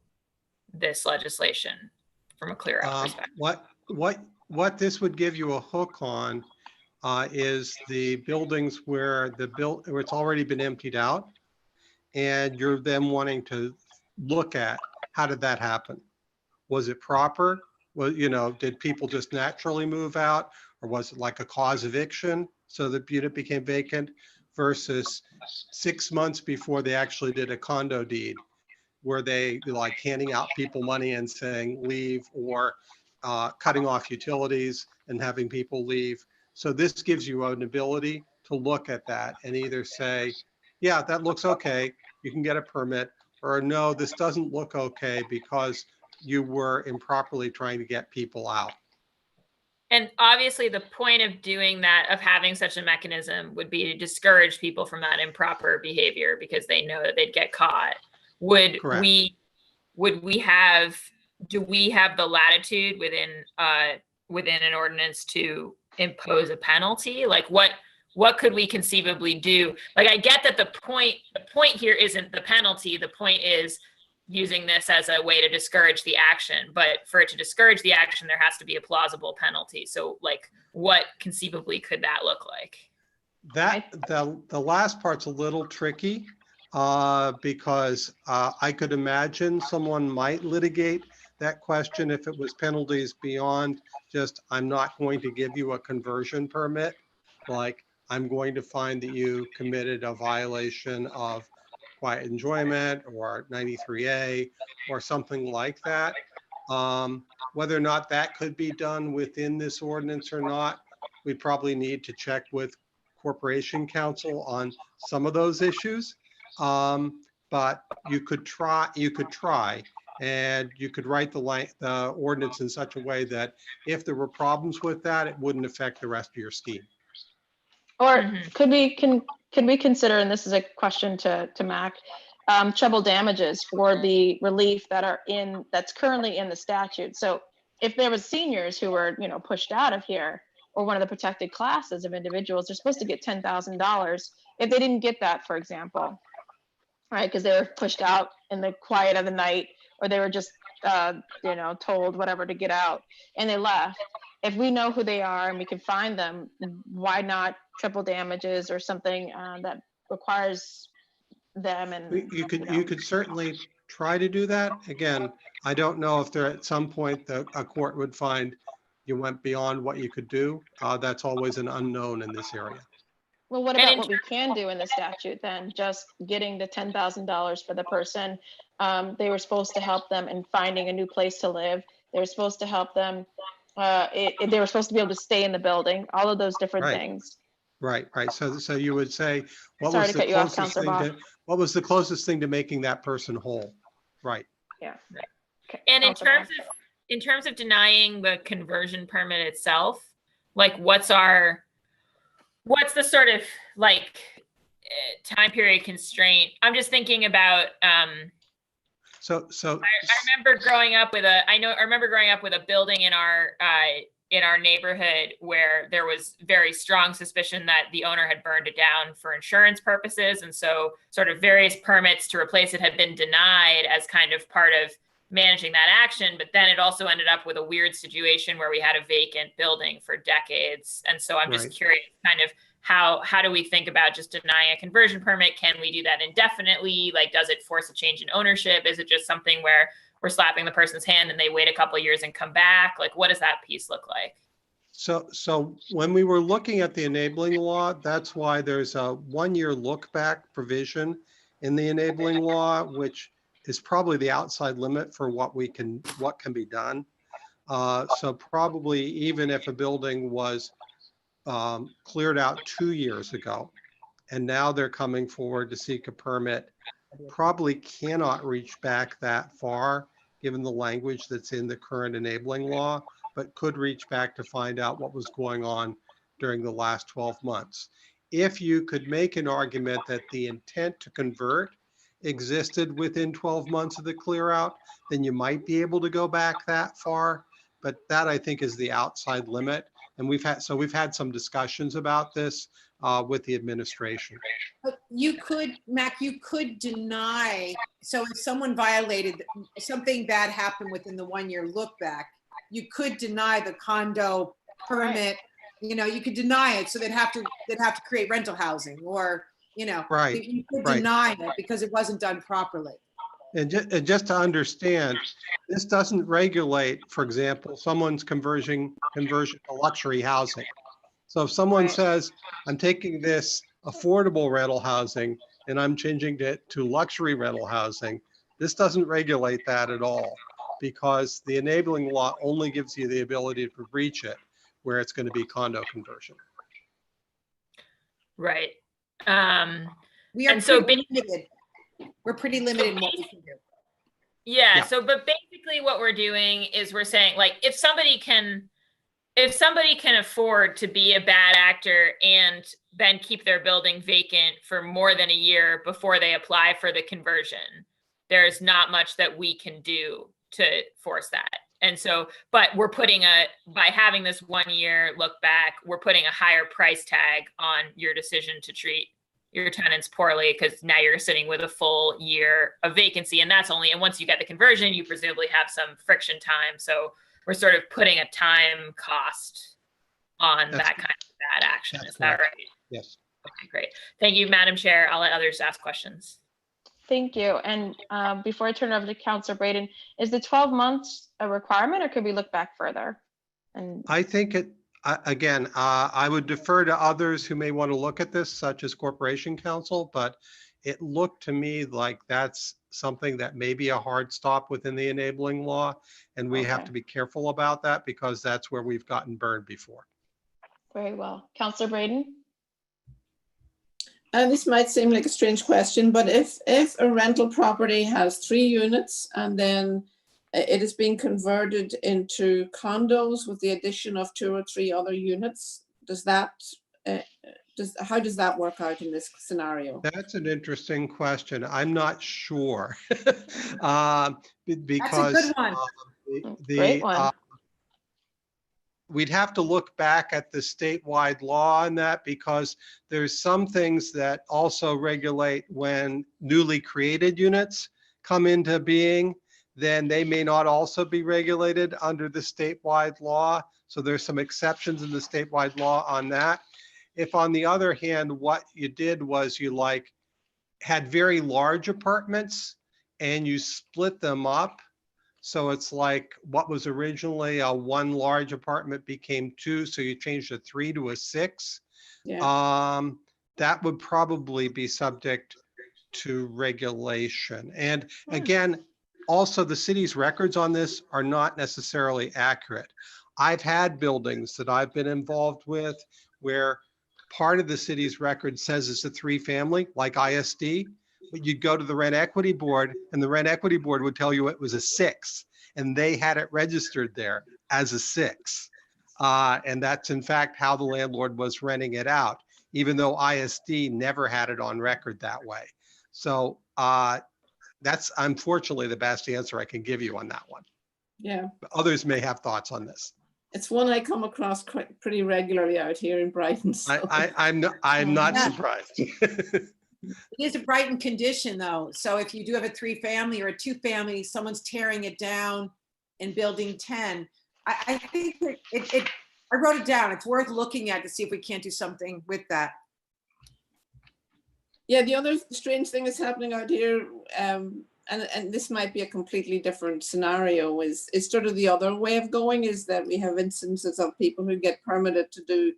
this legislation from a clear out perspective? What this would give you a hook on is the buildings where it's already been emptied out, and you're then wanting to look at how did that happen? Was it proper? Well, did people just naturally move out, or was it like a cause eviction? so the unit became vacant, versus 6 months before they actually did a condo deed, where they like handing out people money and saying leave, or cutting off utilities and having people leave. So this gives you an ability to look at that and either say, yeah, that looks okay, you can get a permit, or no, this doesn't look okay because you were improperly trying to get people out. And obviously the point of doing that, of having such a mechanism, would be to discourage people from that improper behavior because they know that they'd get caught. Do we have the latitude within an ordinance to impose a penalty? Like what could we conceivably do? Like, I get that the point here isn't the penalty. The point is using this as a way to discourage the action, but for it to discourage the action, there has to be a plausible penalty. So like, what conceivably could that look like? That the last part's a little tricky because I could imagine someone might litigate that question if it was penalties beyond just, I'm not going to give you a conversion permit. Like, I'm going to find that you committed a violation of quiet enjoyment or 93A or something like that. Whether or not that could be done within this ordinance or not, we'd probably need to check with Corporation Counsel on some of those issues. But you could try, and you could write the ordinance in such a way that if there were problems with that, it wouldn't affect the rest of your scheme. Or could we consider, and this is a question to Mac, treble damages for the relief that's currently in the statute. So if there was seniors who were, pushed out of here, or one of the protected classes of individuals, they're supposed to get $10,000 if they didn't get that, for example, right? Because they were pushed out in the quiet of the night, or they were just, told whatever to get out, and they left. If we know who they are and we can find them, why not triple damages or something that requires them? And you could certainly try to do that. Again, I don't know if there at some point a court would find you went beyond what you could do. That's always an unknown in this area. Well, what about what we can do in the statute then? Just getting the $10,000 for the person. They were supposed to help them in finding a new place to live. They were supposed to help them. They were supposed to be able to stay in the building. All of those different things. Right. So you would say, what Sorry was to the cut you off, closest Councilor thing Bob. what was the closest thing to making that person whole? Right. Yeah. Okay. And in Councilor terms of denying the conversion permit itself, like what's the sort of like time period constraint? I'm just thinking about So I remember growing up with a building in our neighborhood where there was very strong suspicion that the owner had burned it down for insurance purposes, and so sort of various permits to replace it had been denied as kind of part of managing that action. But then it also ended up with a weird situation where we had a vacant building for decades, and so I'm just curious, kind of how do we think about just denying a conversion permit? Can we do that indefinitely? Like, does it force a change in ownership? Is it just something where we're slapping the person's hand and they wait a couple of years and come back? Like, what does that piece look like? So when we were looking at the enabling law, that's why there's a 1-year look back provision in the enabling law, which is probably the outside limit for what can be done. So probably even if a building was cleared out 2 years ago, and now they're coming forward to seek a permit, probably cannot reach back that far, given the language that's in the current enabling law, but could reach back to find out what was going on during the last 12 months. If you could make an argument that the intent to convert existed within 12 months of the clear out, then you might be able to go back that far. But that, I think, is the outside limit. And we've had some discussions about this with the administration. You could, Mac, you could deny. So if someone violated, something bad happened within the 1-year look back, you could deny the condo permit. You could deny it. So they'd have to create rental housing, or, you could deny it because it wasn't done properly. And just to understand, this doesn't regulate, for example, someone's conversion to luxury housing. So if someone Right. says, I'm taking this affordable rental housing and I'm changing it to luxury rental housing, this doesn't regulate that at all, because the enabling law only gives you the ability to breach it where it's going to be condo conversion. Right. We are And so pretty limited. We're pretty limited in what we can do. Yeah, Yeah. so but basically what we're doing is we're saying, like, if somebody can afford to be a bad actor and then keep their building vacant for more than a year before they apply for the conversion, there's not much that we can do to force that. And so, but we're putting by having this 1 year look back, we're putting a higher price tag on your decision to treat your tenants poorly, because now you're sitting with a full year of vacancy. And once you get the conversion, you presumably have some friction time. So we're sort of putting a time cost on that kind of bad action. Is that right? Yes. Okay, great. Thank you, Madam Chair. I'll let others ask questions. Thank you. And before I turn it over to Councilor Braden, is the 12 months a requirement, or could we look back further? And I think I would defer to others who may want to look at this, such as Corporation Counsel, but it looked to me like that's something that may be a hard stop within the enabling law. And we have Okay. to be careful about that, because that's where we've gotten burned before. very well. Councilor Braden? And this might seem like a strange question, but if a rental property has 3 units and then it is being converted into condos with the addition of 2 or 3 other units, how does that work out in this scenario? That's an interesting question. I'm not sure. Because That's a good one. Great one. We'd have to look back at the statewide law on that, because there's some things that also regulate when newly created units come into being, then they may not also be regulated under the statewide law. So there's some exceptions in the statewide law on that. If on the other hand, what you did was you had very large apartments and you split them up. So it's like what was originally a 1 large apartment became 2. So you changed a 3 to a 6. Yeah. That would probably be subject to regulation. And again, also the city's records on this are not necessarily accurate. I've had buildings that I've been involved with where part of the city's record says it's a 3-family, like ISD, but you'd go to the rent equity board and the rent equity board would tell you it was a 6, and they had it registered there as a 6. And that's in fact how the landlord was renting it out, even though ISD never had it on record that way. So that's unfortunately the best answer I can give you on that one. Yeah. But others may have thoughts on this. It's one I come across pretty regularly out here in Brighton. So. I'm not surprised. It is a Brighton condition though. So if you do have a 3-family or a 2-family, someone's tearing it down in building 10. I think I wrote it down. It's worth looking at to see if we can't do something with that. Yeah, the other strange thing that's happening out here, and this might be a completely different scenario, is sort of the other way of going, is that we have instances of people who get permitted to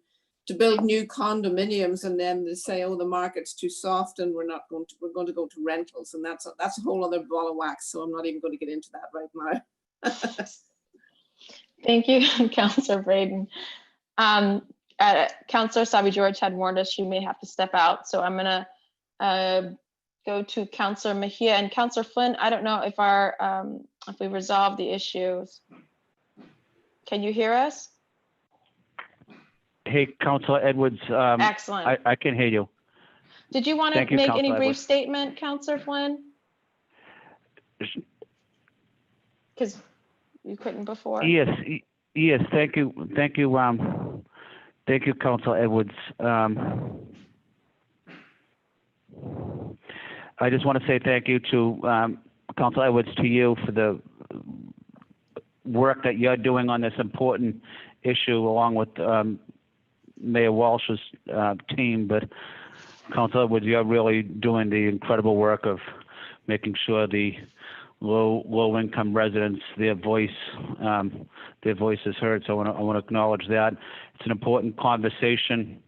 build new condominiums, and then they say, oh, the market's too soft and we're going to go to rentals, and that's a whole other ball of wax. So I'm not even going to get into that right now. Thank you, Councilor Braden. Councilor Sabi George had warned us she may have to step out, so I'm gonna go to Councilor Mejia and Councilor Flynn. I don't know if we resolved the issues. Can you hear us? Hey, Councilor Edwards. Excellent. I can hear you. Did you want to Thank you, make any Councilor brief Edwards. statement, Councilor Flynn? Because you couldn't before. Yes, thank you. Thank you, Councilor Edwards. I just want to say thank you to Councilor Edwards, to you for the work that you're doing on this important issue, along with Mayor Walsh's team. But Councilor Edwards, you're really doing the incredible work of making sure the low income residents, their voice is heard. So I want to acknowledge that. It's an important conversation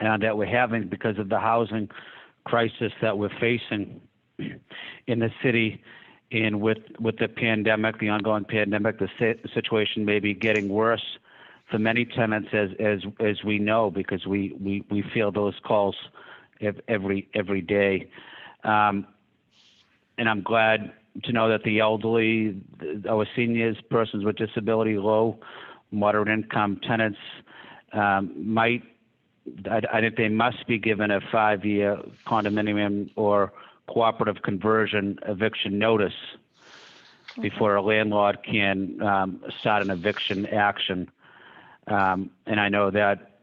that we're having because of the housing crisis that we're facing in the city. And with the pandemic, the ongoing pandemic, the situation may be getting worse for many tenants, as we know, because we feel those calls every day. And I'm glad to know that the elderly, our seniors, persons with disability, low, moderate income tenants I think they must be given a 5-year condominium or cooperative conversion eviction notice before a landlord can start an eviction action. And I know that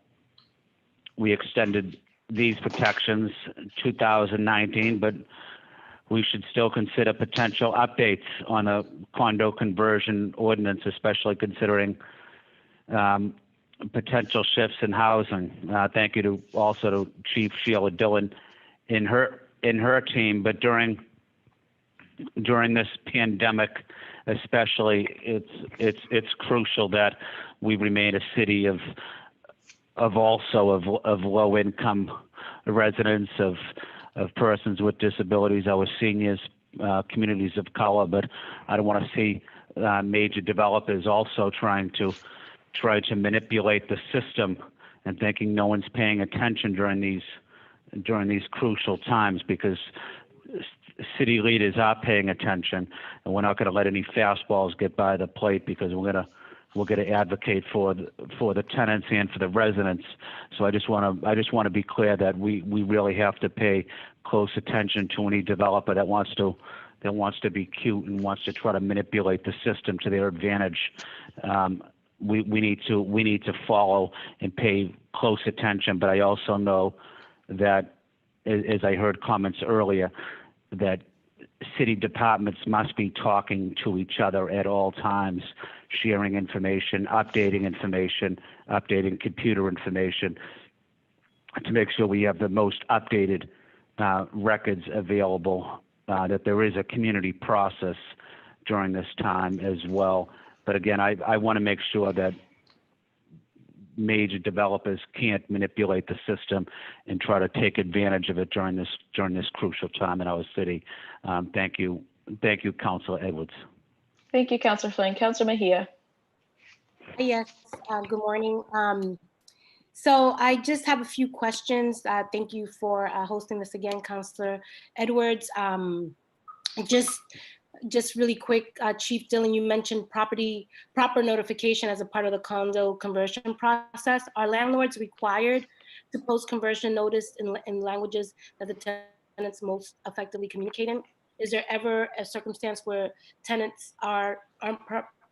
we extended these protections in 2019, but we should still consider potential updates on a condo conversion ordinance, especially considering potential shifts in housing. Thank you also to Chief Sheila Dillon in her team. But during this pandemic, especially, it's crucial that we remain a city of low income residents, of persons with disabilities, our seniors, communities of color. But I don't want to see major developers also try to manipulate the system and thinking no one's paying attention during these crucial times, because city leaders are paying attention, and we're not going to let any fastballs get by the plate, because we're going to advocate for the tenants and for the residents. So I just want to be clear that we really have to pay close attention to any developer that wants to be cute and wants to try to manipulate the system to their advantage. We need to follow and pay close attention. But I also know that, as I heard comments earlier, that city departments must be talking to each other at all times, sharing information, updating computer information to make sure we have the most updated records available, that there is a community process during this time as well. But again, I want to make sure that major developers can't manipulate the system and try to take advantage of it during this crucial time in our city. Thank you, Councilor Edwards. Thank you, Councilor Flynn. Councilor Mejia. Yes, good morning. So I just have a few questions. Thank you for hosting this again, Councilor Edwards. Just really quick, Chief Dillon, you mentioned proper notification as a part of the condo conversion process. Are landlords required to post conversion notice in languages that the tenants most effectively communicate in? Is there ever a circumstance where tenants aren't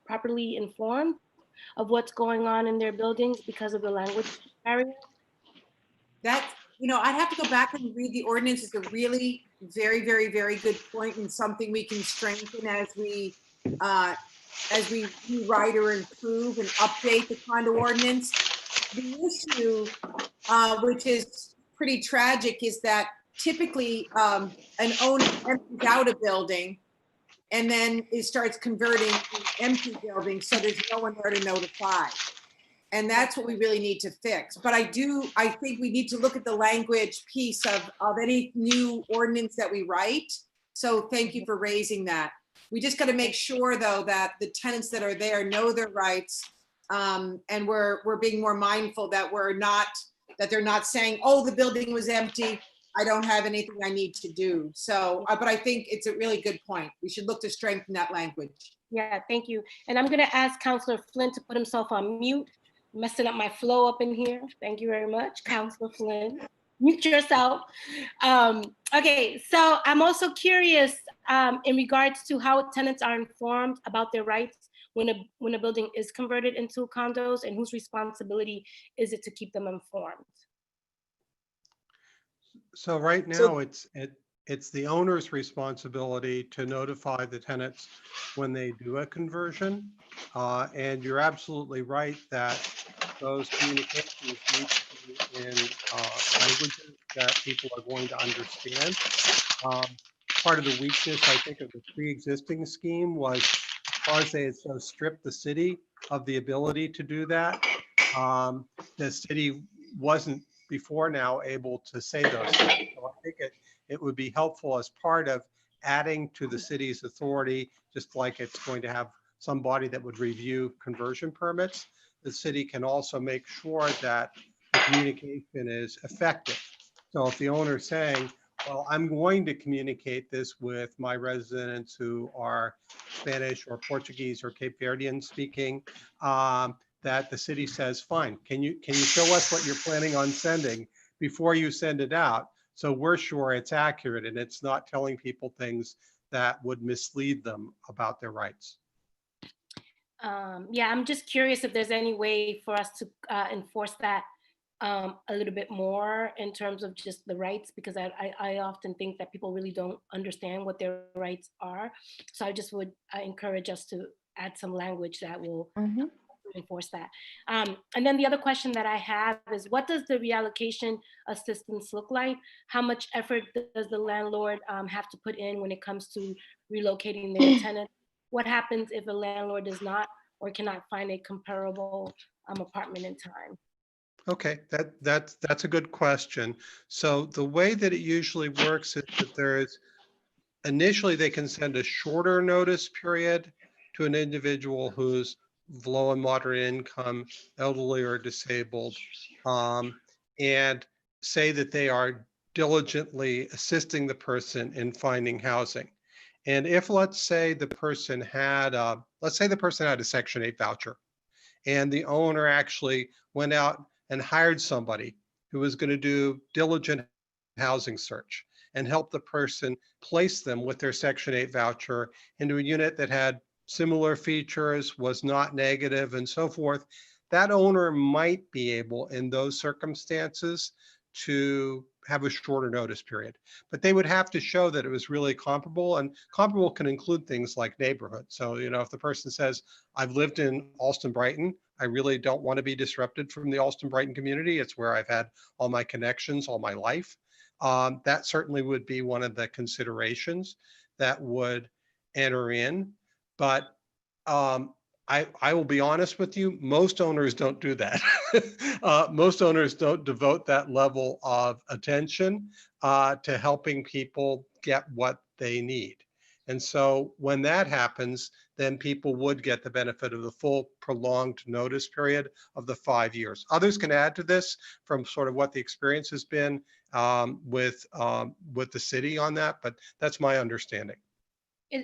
properly informed of what's going on in their buildings because of the language barrier? I'd have to go back and read the ordinance. It's a really very, very, very good point, and something we can strengthen as we rewrite or improve and update the condo ordinance. The issue, which is pretty tragic, is that typically an owner empties out a building and then it starts converting an empty building, so there's no one there to notify. And that's what we really need to fix. But I think we need to look at the language piece of any new ordinance that we write. So thank you for raising that. We just got to make sure, though, that the tenants that are there know their rights, and we're being more mindful that they're not saying, oh, the building was empty, I don't have anything I need to do. So, but I think it's a really good point. We should look to strengthen that language. Yeah, thank you. And I'm going to ask Councilor Flynn to put himself on mute. Messing up my flow up in here. Thank you very much, Councilor Flynn. Mute yourself. Okay, so I'm also curious in regards to how tenants are informed about their rights when a building is converted into condos, and whose responsibility is it to keep them informed? So right now, it's the owner's responsibility to notify the tenants when they do a conversion. And you're absolutely right that those communications need to be in languages that people are going to understand. part of the weakness, I think, of the pre-existing scheme was because they had so stripped the city of the ability to do that. The city wasn't before now able to say those things. So I think it would be helpful as part of adding to the city's authority, just like it's going to have somebody that would review conversion permits. The city can also make sure that the communication is effective. So if the owner is saying, well, I'm going to communicate this with my residents who are Spanish or Portuguese or Cape Verdean speaking, that the city says, fine, can you show us what you're planning on sending before you send it out? So we're sure it's accurate and it's not telling people things that would mislead them about their rights. Yeah, I'm just curious if there's any way for us to enforce that a little bit more in terms of just the rights, because I often think that people really don't understand what their rights are. So I just would encourage us to add some language that will enforce that. And then the other question that I have is, what does the reallocation assistance look like? How much effort does the landlord have to put in when it comes to relocating their tenant? What happens if a landlord does not or cannot find a comparable apartment in time? Okay, that's a good question. So the way that it usually works is that there's initially they can send a shorter notice period to an individual who's low and moderate income, elderly or disabled, and say that they are diligently assisting the person in finding housing. And if, let's say the person had a Section 8 voucher, and the owner actually went out and hired somebody who was going to do diligent housing search and help the person place them with their Section 8 voucher into a unit that had similar features, was not negative, and so forth, that owner might be able, in those circumstances, to have a shorter notice period. But they would have to show that it was really comparable, and comparable can include things like neighborhood. So, if the person says, I've lived in Alston Brighton, I really don't want to be disrupted from the Alston Brighton community. It's where I've had all my connections all my life. That certainly would be one of the considerations that would enter in. But I will be honest with you, most owners don't do that. Most owners don't devote that level of attention to helping people get what they need. And so when that happens, then people would get the benefit of the full prolonged notice period of the 5 years. Others can add to this from sort of what the experience has been with the city on that, but that's my understanding.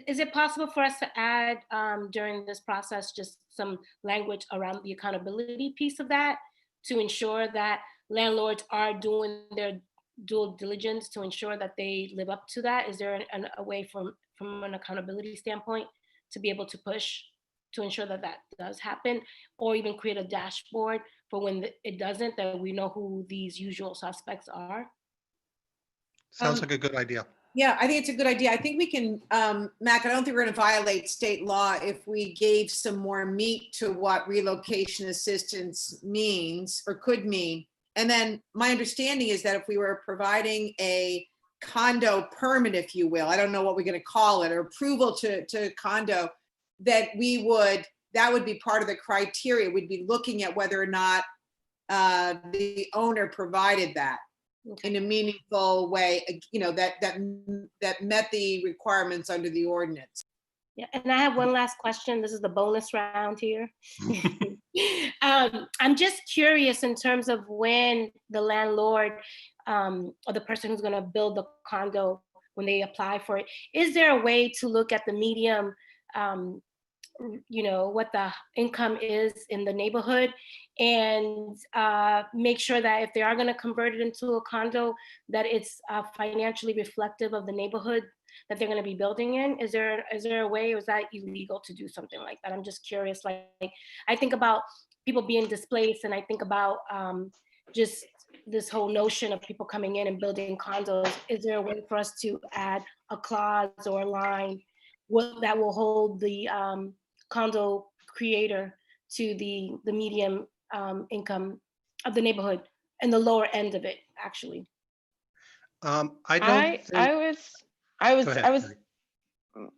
Is it possible for us to add during this process just some language around the accountability piece of that to ensure that landlords are doing their due diligence to ensure that they live up to that? Is there a way from an accountability standpoint to be able to push to ensure that that does happen, or even create a dashboard for when it doesn't, that we know who these usual suspects are? Sounds like a good idea. Yeah, I think it's a good idea. I think we can, Mac, I don't think we're going to violate state law if we gave some more meat to what relocation assistance means or could mean. And then my understanding is that if we were providing a condo permit, if you will, I don't know what we're going to call it, or approval to condo, that that would be part of the criteria. We'd be looking at whether or not the owner provided that in a meaningful way, that met the requirements under the ordinance. Yeah, and I have one last question. This is the bonus round here. I'm just curious in terms of when the landlord or the person who's going to build the condo, when they apply for it, is there a way to look at the medium, what the income is in the neighborhood, and make sure that if they are going to convert it into a condo, that it's financially reflective of the neighborhood that they're going to be building in? Is there a way, or is that illegal to do something like that? I'm just curious. Like I think about people being displaced, and I think about just this whole notion of people coming in and building condos. Is there a way for us to add a clause or a line that will hold the condo creator to the medium income of the neighborhood and the lower end of it, actually? I I was, Go ahead, I was, Terry.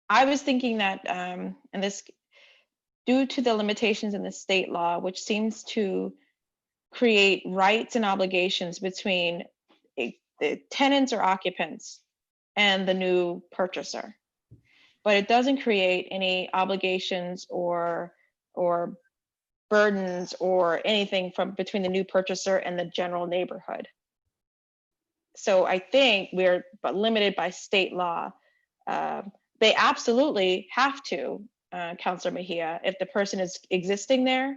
I was thinking that, and this, due to the limitations in the state law, which seems to create rights and obligations between the tenants or occupants and the new purchaser. But it doesn't create any obligations or burdens or anything from between the new purchaser and the general neighborhood. So I think we're limited by state law. They absolutely have to, Councilor Mejia, if the person is existing there,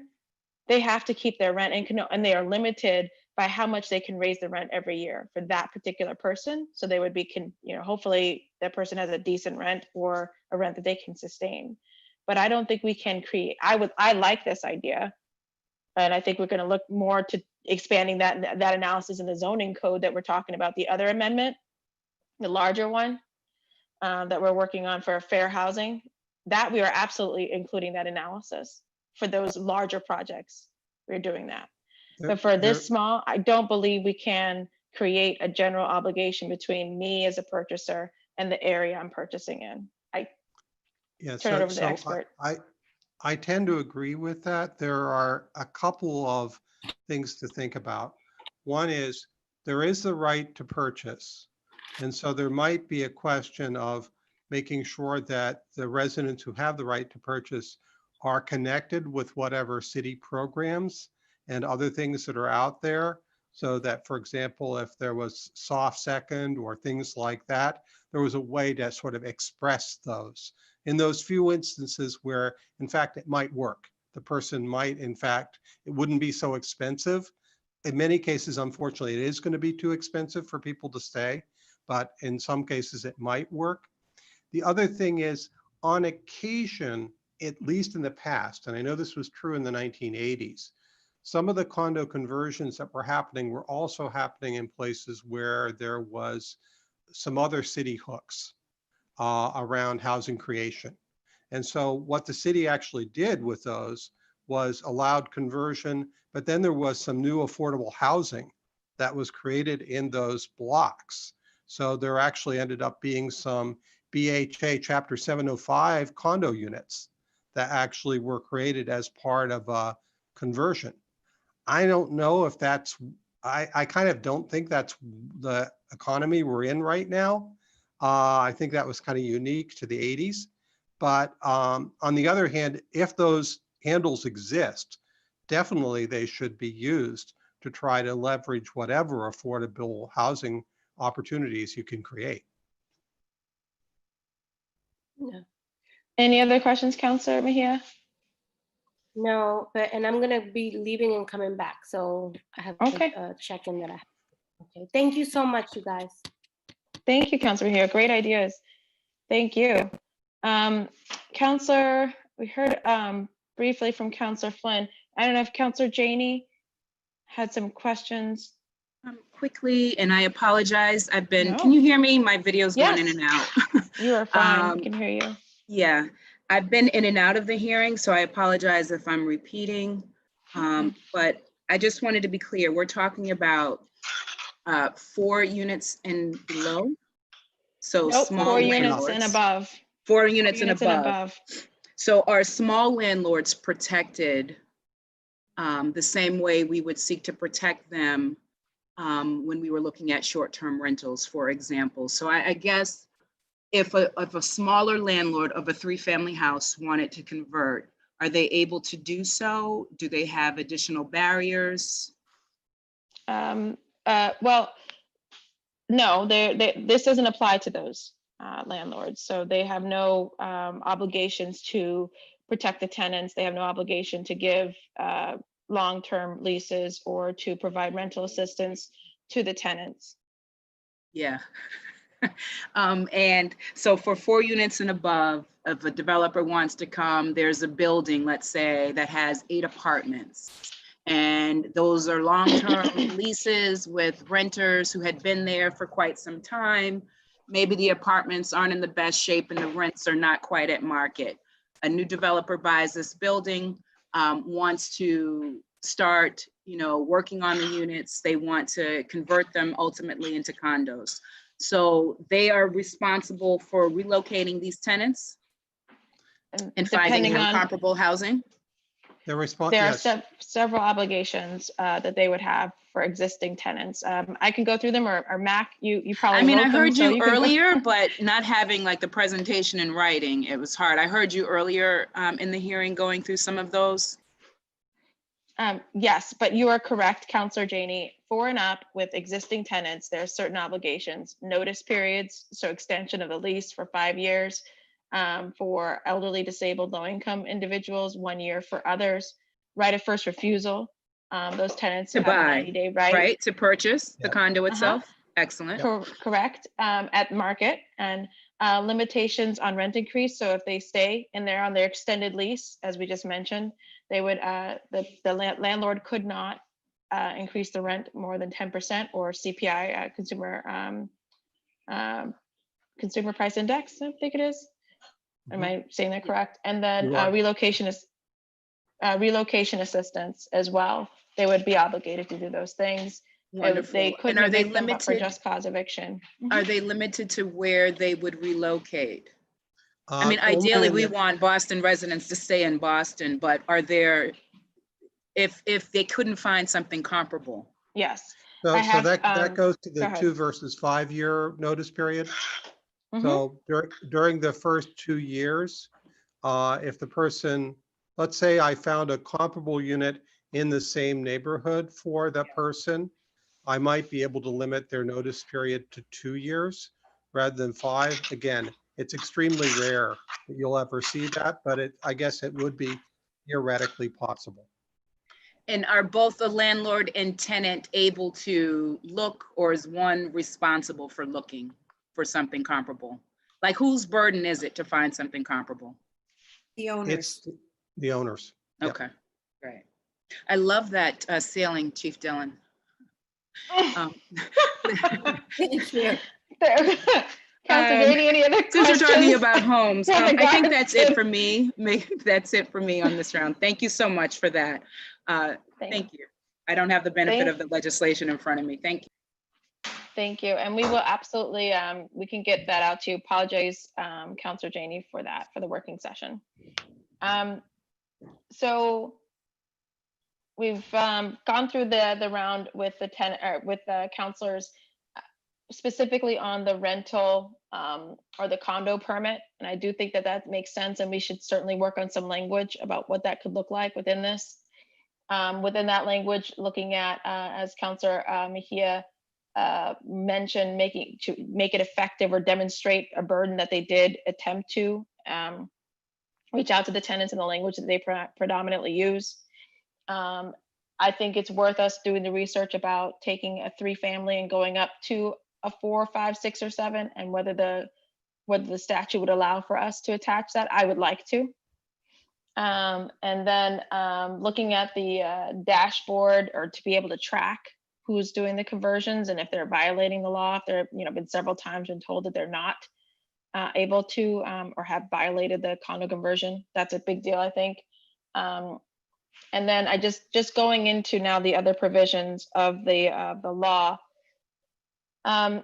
they have to keep their rent and they are limited by how much they can raise the rent every year for that particular person. So they would be, hopefully that person has a decent rent or a rent that they can sustain. But I don't think we can create, I like this idea. And I think we're going to look more to expanding that analysis in the zoning code that we're talking about, the other amendment, the larger one that we're working on for fair housing, that we are absolutely including that analysis for those larger projects. We're doing that. But for this small, I don't believe we can create a general obligation between me as a purchaser and the area I'm purchasing in. Turn it over to the expert. I tend to agree with that. There are a couple of things to think about. One is there is the right to purchase. And so there might be a question of making sure that the residents who have the right to purchase are connected with whatever city programs and other things that are out there. So that, for example, if there was soft second or things like that, there was a way to sort of express those. In those few instances where, in fact, it might work. The person might, in fact, it wouldn't be so expensive. In many cases, unfortunately, it is going to be too expensive for people to stay, but in some cases it might work. The other thing is, on occasion, at least in the past, and I know this was true in the 1980s, some of the condo conversions that were happening were also happening in places where there was some other city hooks around housing creation. And so what the city actually did with those was allowed conversion, but then there was some new affordable housing that was created in those blocks. So there actually ended up being some BHA Chapter 705 condo units that actually were created as part of a conversion. I don't know if that's, I kind of don't think that's the economy we're in right now. I think that was kind of unique to the 80s. But on the other hand, if those handles exist, definitely they should be used to try to leverage whatever affordable housing opportunities you can create. No. Any other questions, Councilor Mejia? No, but and I'm gonna be leaving and coming back, so I have to check in that I have. Okay, thank you so much, you guys. Thank you, Councilor Mejia. Great ideas. Thank you. Councilor, we heard briefly from Councilor Flynn. I don't know if Councilor Janey had some questions. Quickly, and I apologize. I've been, No. Can you hear me? My video's Yes. going in and out. You are fine. We can hear you. Yeah, I've been in and out of the hearing, so I apologize if I'm repeating. But I just wanted to be clear. We're talking about 4 units and below. So nope, small 4 units landlords. and above. 4 units and above. And above. So are small landlords protected the same way we would seek to protect them when we were looking at short-term rentals, for example? So I guess if a smaller landlord of a 3-family house wanted to convert, are they able to do so? Do they have additional barriers? Well, no, this doesn't apply to those landlords. So they have no obligations to protect the tenants. They have no obligation to give long-term leases or to provide rental assistance to the tenants. Yeah. And so for 4 units and above, if a developer wants to come, there's a building, let's say, that has 8 apartments. And those are long-term leases with renters who had been there for quite some time. Maybe the apartments aren't in the best shape and the rents are not quite at market. A new developer buys this building, wants to start, working on the units. They want to convert them ultimately into condos. So they are responsible for relocating these tenants and finding Depending them on, comparable housing? Their response, there are yes. several obligations that they would have for existing tenants. I can go through them, or Mac, you probably I mean, wrote I them, heard so you can go- earlier, but not having like the presentation in writing, it was hard. I heard you earlier in the hearing going through some of those. Yes, but you are correct, Counselor Janey. For and up with existing tenants, there are certain obligations, notice periods, so extension of the lease for 5 years. For elderly, disabled, low-income individuals, 1 year for others. Right of first refusal. Those tenants To have a buy, 90-day right. right? To purchase the Yep. condo itself? Excellent. Correct, at market, and limitations on rent increase. So if they stay in there on their extended lease, as we just mentioned, they would, the landlord could not increase the rent more than 10% or CPI, consumer price index, I think it is. Am I saying that correct? And then You are. relocation assistance as well. They would be obligated to do those things. They Wonderful. couldn't And are they evict them but for limited? just cause eviction. Are they limited to where they would relocate? I mean, Only ideally, in we the- want Boston residents to stay in Boston, but are there, if they couldn't find something comparable? Yes. So, I have, that goes to go the ahead. 2 versus 5 year notice period. Mhm. So during the first 2 years, if the person, let's say I found a comparable unit in the same neighborhood for that person, I might be able to limit their notice period to 2 years rather than 5. Again, it's extremely rare that you'll ever see that, but I guess it would be theoretically possible. And are both the landlord and tenant able to look, or is one responsible for looking for something comparable? Like, whose burden is it to find something comparable? The owners. It's the owners. Yep. Okay, great. I love that sailing, Chief Dillon. Thank you. Counselor Janey, any other questions? Since we're talking about homes, Yeah, I think go that's ahead. it for me. That's it for me on this round. Thank you so much for that. Thank you. I don't have the benefit of the legislation in front of me. Thank you. Thank you. And we will absolutely, we can get that out to you. Apologize, Counselor Janey, for that, for the working session. So we've gone through the round with the with the counselors, specifically on the rental or the condo permit. And I do think that that makes sense, and we should certainly work on some language about what that could look like within this. Within that language, looking at, as Counselor Mejia mentioned, make it effective or demonstrate a burden that they did attempt to reach out to the tenants in the language that they predominantly use. I think it's worth us doing the research about taking a 3-family and going up to a 4, 5, 6, or 7, and whether the statute would allow for us to attach that. I would like to. And then looking at the dashboard, or to be able to track who's doing the conversions and if they're violating the law. If they're, been several times been told that they're not able to or have violated the condo conversion. That's a big deal, I think. And then I just going into now the other provisions of the law. And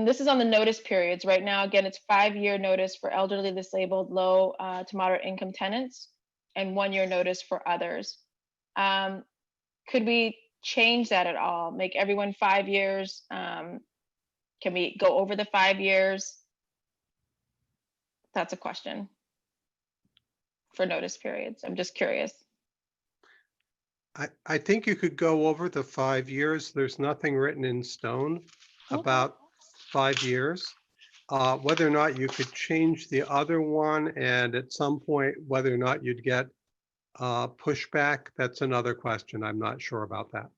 this is on the notice periods. Right now, again, it's 5-year notice for elderly, disabled, low to moderate income tenants, and 1-year notice for others. Could we change that at all? Make everyone 5 years? Can we go over the 5 years? That's a question for notice periods. I'm just curious. I think you could go over the 5 years. There's nothing written in stone about 5 years. Whether or not you could change the other one, and at some point, whether or not you'd get pushback, that's another question. I'm not sure about that.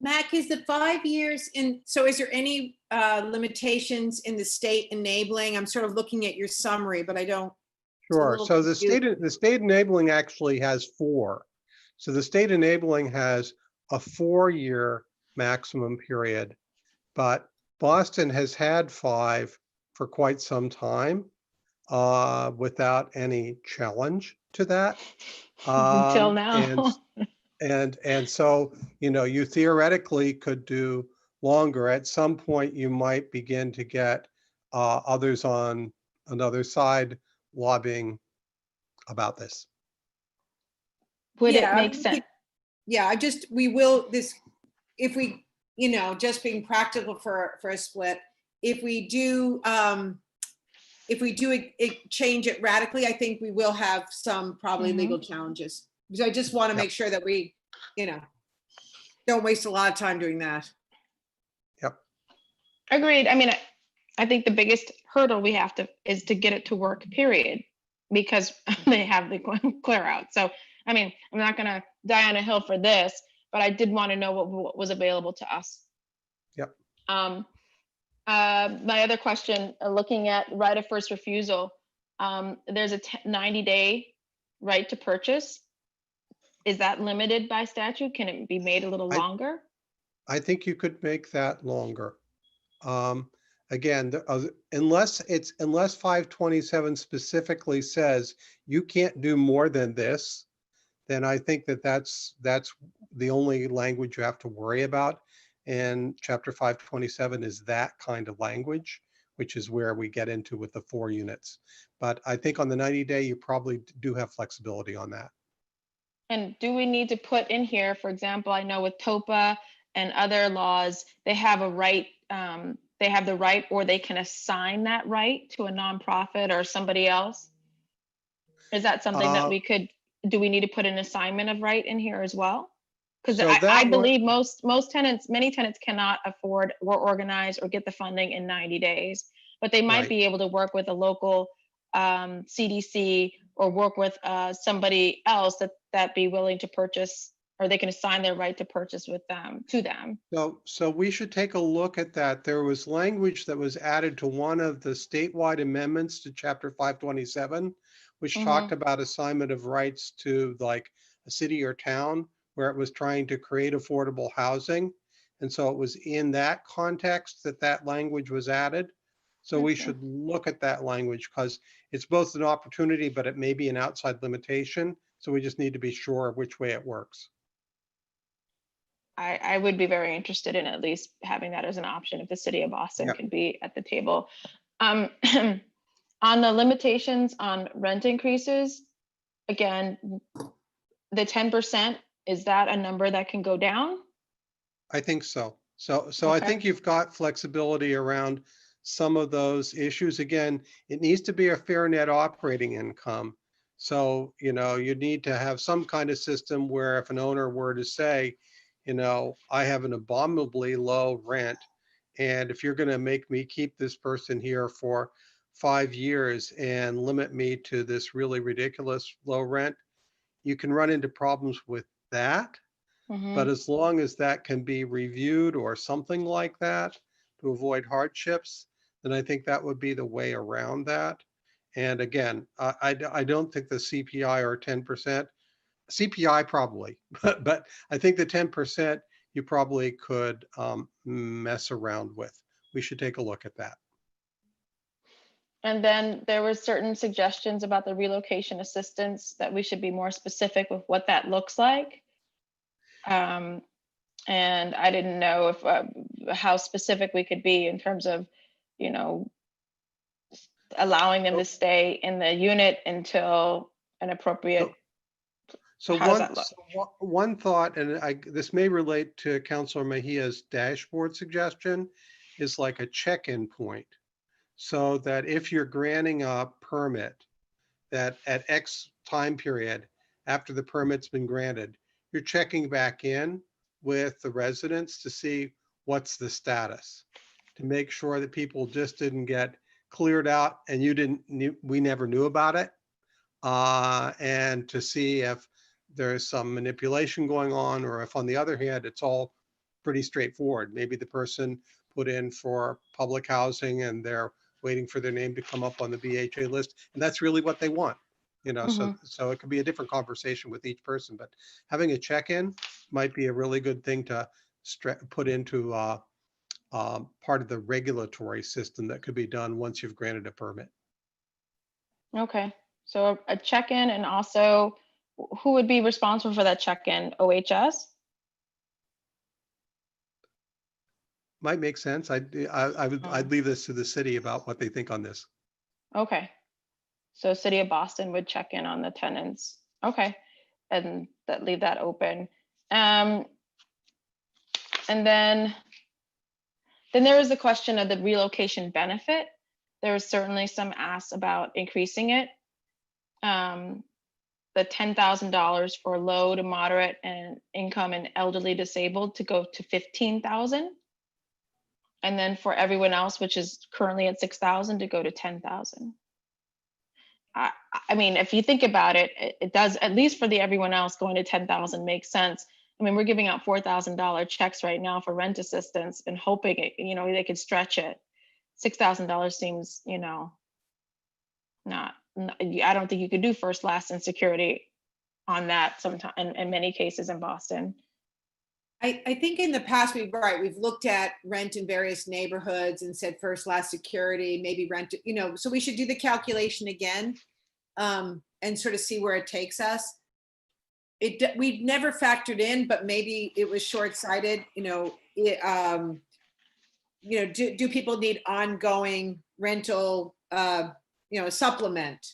Mac, is the 5 years in, so is there any limitations in the state enabling? I'm sort of looking at your summary, but I don't. Sure. So the state enabling actually has 4. So the state enabling has a 4-year maximum period, but Boston has had 5 for quite some time without any challenge to that. Until now. And so, you theoretically could do longer, at some point you might begin to get others on another side lobbying about this. Would it Yeah, make sense? Yeah, we will, if we, just being practical for a split, if we do change it radically, I think we will have some probably legal challenges. So I just want to make sure that we, don't waste a lot of time doing that. Yep. Agreed. I mean, I think the biggest hurdle we have is to get it to work, period, because they have the clear out. So, I mean, I'm not going to die on a hill for this, but I did want to know what was available to us. Yep. My other question, looking at right of first refusal, there's a 90-day right to purchase. Is that limited by statute? Can it be made a little longer? I think you could make that longer. Again, unless 527 specifically says you can't do more than this, then I think that's the only language you have to worry about. And chapter 527 is that kind of language, which is where we get into with the 4 units. But I think on the 90-day, you probably do have flexibility on that. And do we need to put in here, for example, I know with TOPA and other laws, they have a right, they have the right, or they can assign that right to a nonprofit or somebody else. Is that something that we could, do we need to put an assignment of right in here as well? Because So I believe many tenants cannot afford or organize or get the funding in 90 days, but they might Right. be able to work with a local CDC or work with somebody else that be willing to purchase, or they can assign their right to purchase with them to them. So we should take a look at that. There was language that was added to one of the statewide amendments to chapter 527, which talked about assignment of rights to like a city or town where it was trying to create affordable housing. And so it was in that context that language was added. So we should look at that language because it's both an opportunity, but it may be an outside limitation. So we just need to be sure which way it works. I would be very interested in at least having that as an option if the city of Boston could be at the table. On the limitations on rent increases, again, the 10%, is that a number that can go down? I think so. So I think you've got flexibility around some of those issues. Again, it needs to be a fair net operating income. So, you need to have some kind of system where if an owner were to say, I have an abominably low rent, and if you're going to make me keep this person here for 5 years and limit me to this really ridiculous low rent, you can run into problems with that. But as long as that can be reviewed or something like that to avoid hardships, then I think that would be the way around that. And again, I don't think the CPI or 10%, CPI probably, but I think the 10% you probably could mess around with. We should take a look at that. And then there were certain suggestions about the relocation assistance that we should be more specific with what that looks like. And I didn't know if how specific we could be in terms of, allowing them to stay in the unit until an appropriate. So one thought, and this may relate to Councilor Mejia's dashboard suggestion, is like a check-in point. So that if you're granting a permit, that at X time period, after the permit's been granted, you're checking back in with the residents to see what's the status, to make sure that people just didn't get cleared out and we never knew about it. And to see if there's some manipulation going on, or if on the other hand, it's all pretty straightforward. Maybe the person put in for public housing and they're waiting for their name to come up on the BHA list. And that's really what they want, so it could be a different conversation with each person, but having a check-in might be a really good thing to put into part of the regulatory system that could be done once you've granted a permit. Okay, so a check-in, and also who would be responsible for that check-in? OHS? might make sense. I'd leave this to the city about what they think on this. Okay. So City of Boston would check in on the tenants. Okay. And that leave that open. And then there was the question of the relocation benefit. There was certainly some asks about increasing it. The $10,000 for low to moderate and income and elderly disabled to go to 15,000. And then for everyone else, which is currently at 6,000, to go to 10,000. I mean, if you think about it, it does, at least for the everyone else, going to 10,000 makes sense. I mean, we're giving out $4,000 checks right now for rent assistance and hoping it, they could stretch it. $6,000 seems, not, I don't think you could do first, last, and security on that sometime in many cases in Boston. I think in the past, we've looked at rent in various neighborhoods and said first, last, security, maybe rent, so we should do the calculation again and sort of see where it takes us. We've never factored in, but maybe it was short-sighted, do people need ongoing rental, supplement?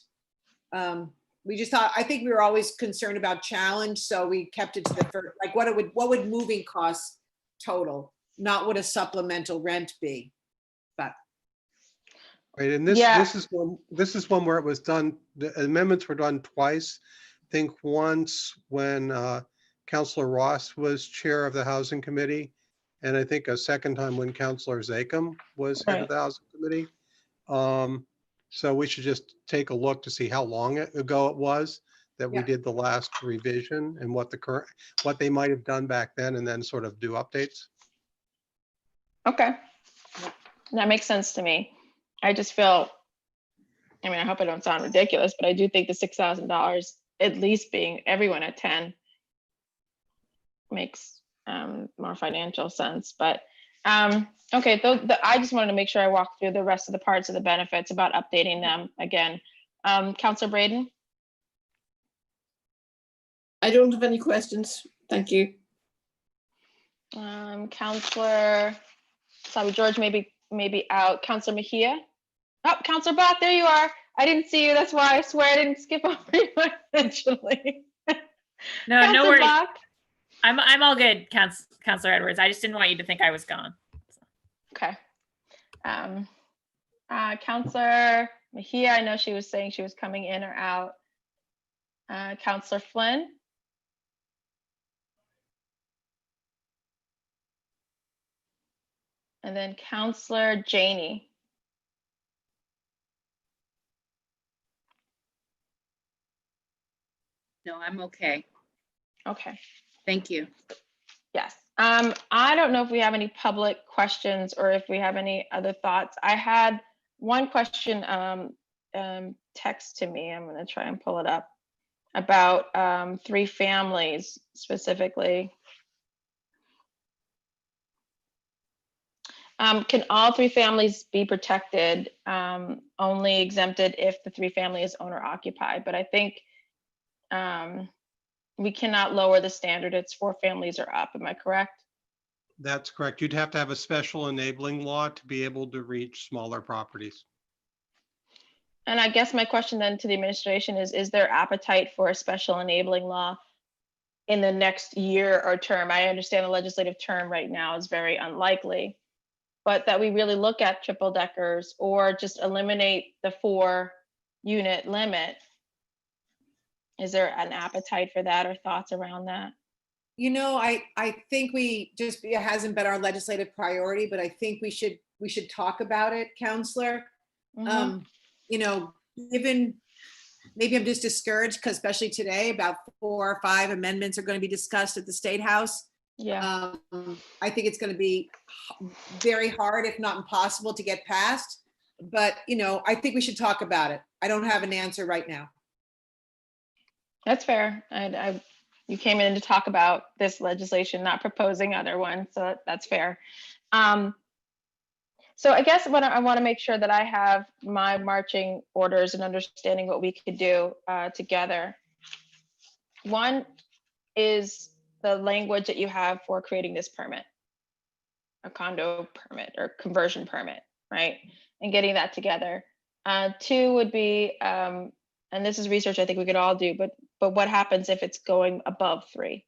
We just thought, I think we were always concerned about challenge, so we kept it to the first, like what would moving costs total, not what a supplemental rent be. But right, and this is one where it was done. The amendments were done twice. I think once when Councilor Ross was chair of the Housing Committee, and I think a second time when Councilor Zakem was head of the Housing Committee. So we should just take a look to see how long ago it was that we did the last revision and what they might have done back then, and then sort of do updates. Okay, that makes sense to me. I just feel, I hope I don't sound ridiculous, but I do think the $6,000, at least being everyone at 10, makes more financial sense. But okay, I just wanted to make sure I walked through the rest of the parts of the benefits about updating them again. Councilor Braden? I don't have any questions. Thank you. Councilor, sorry, George maybe out. Councilor Mejia? Oh, Councilor Bott, there you are. I didn't see you. That's why I swear I didn't skip over you intentionally. No, no worries. Bach? I'm all good, Councilor Edwards. I just didn't want you to think I was gone. Okay. Councilor Mejia, I know she was saying she was coming in or out. Councilor Flynn? And then Councilor Janey. No, I'm okay. Okay. Thank you. Yes. I don't know if we have any public questions or if we have any other thoughts. I had one question text to me. I'm going to try and pull it up about 3 families specifically. Can all 3 families be protected? Only exempted if the 3 family is owner occupied. But I think we cannot lower the standard. It's 4 families or up. Am I correct? That's correct. You'd have to have a special enabling law to be able to reach smaller properties. And I guess my question then to the administration is there appetite for a special enabling law in the next year or term? I understand the legislative term right now is very unlikely, but that we really look at triple deckers or just eliminate the 4-unit limit. Is there an appetite for that or thoughts around that? I think it hasn't been our legislative priority, but I think we should talk about it, Counselor. Mhm. Given, maybe I'm just discouraged because especially today about 4 or 5 amendments are going to be discussed at the State House. Yeah. I think it's going to be very hard, if not impossible, to get passed. But, I think we should talk about it. I don't have an answer right now. That's fair. You came in to talk about this legislation, not proposing other ones, so that's fair. So I guess what I want to make sure that I have my marching orders and understanding what we could do together. One is the language that you have for creating this permit. a condo permit or conversion permit, right? And getting that together. 2 would be, and this is research I think we could all do, but what happens if it's going above 3?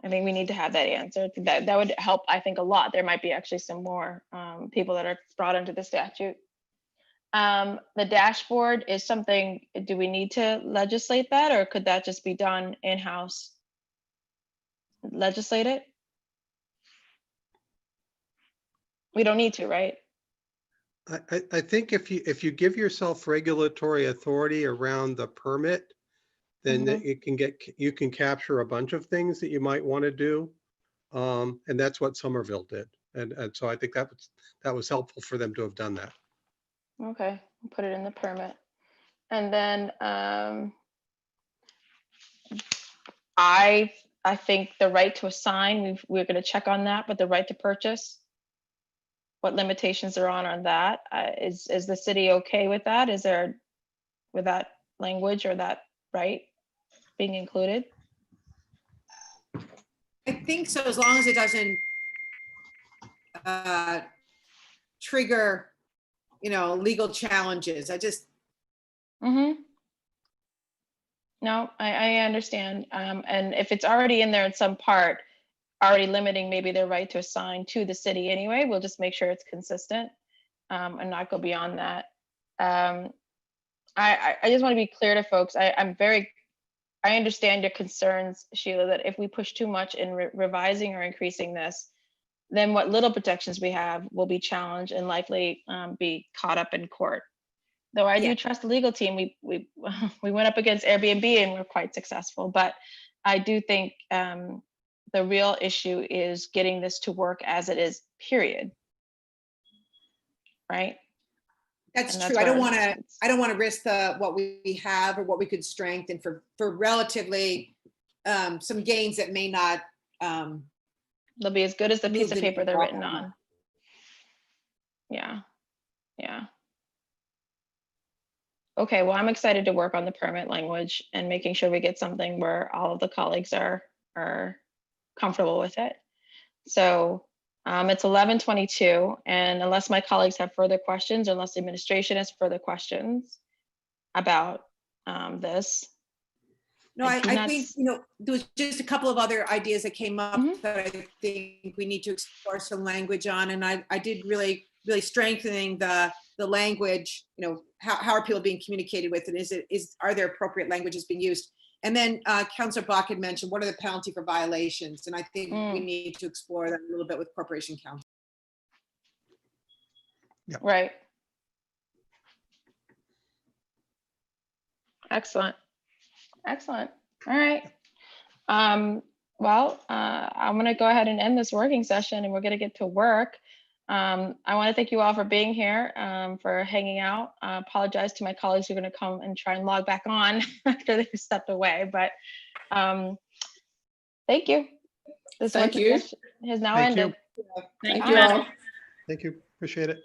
I think we need to have that answer. That would help, I think, a lot. There might be actually some more people that are brought into the statute. The dashboard is something, do we need to legislate that, or could that just be done in-house? Legislate it? We don't need to, right? I think if you give yourself regulatory authority around the permit, then you can capture a bunch of things that you might want to do. And that's what Somerville did. And so I think that was helpful for them to have done that. Okay, we'll put it in the permit. And then I think the right to assign, we're going to check on that, but the right to purchase, what limitations are on that? Is the city okay with that? Is there, with that language or that right being included? I think so, as long as it doesn't trigger, legal challenges. No, I understand. And if it's already in there in some part, already limiting maybe their right to assign to the city anyway, we'll just make sure it's consistent and not go beyond that. I just want to be clear to folks. I understand your concerns, Sheila, that if we push too much in revising or increasing this, then what little protections we have will be challenged and likely be caught up in court. Though I do trust the legal team. We went up against Airbnb and we're quite successful, but I do think the real issue is getting this to work as it is, period. Right? That's true. I don't want to risk what we have or what we could strengthen for relatively some gains that may not. They'll be as good as the piece of paper they're written on. Yeah. Okay, well, I'm excited to work on the permit language and making sure we get something where all of the colleagues are comfortable with it. So it's 11:22, and unless my colleagues have further questions, or unless the administration has further questions about this. No, I think, there was just a couple of other ideas that came up that I think we need to explore some language on. And I did really strengthening the language, how are people being communicated with, and are there appropriate languages being used? And then Councillor Bach had mentioned, what are the penalty for violations? And I think we need to explore that a little bit with Corporation Council. Yep. Right. Excellent. All right. Well, I'm going to go ahead and end this working session, and we're going to get to work. I want to thank you all for being here, for hanging out. I apologize to my colleagues who are going to come and try and log back on after they've stepped away, but thank you. This working session has now ended. Thank you all. Thank you. Appreciate it.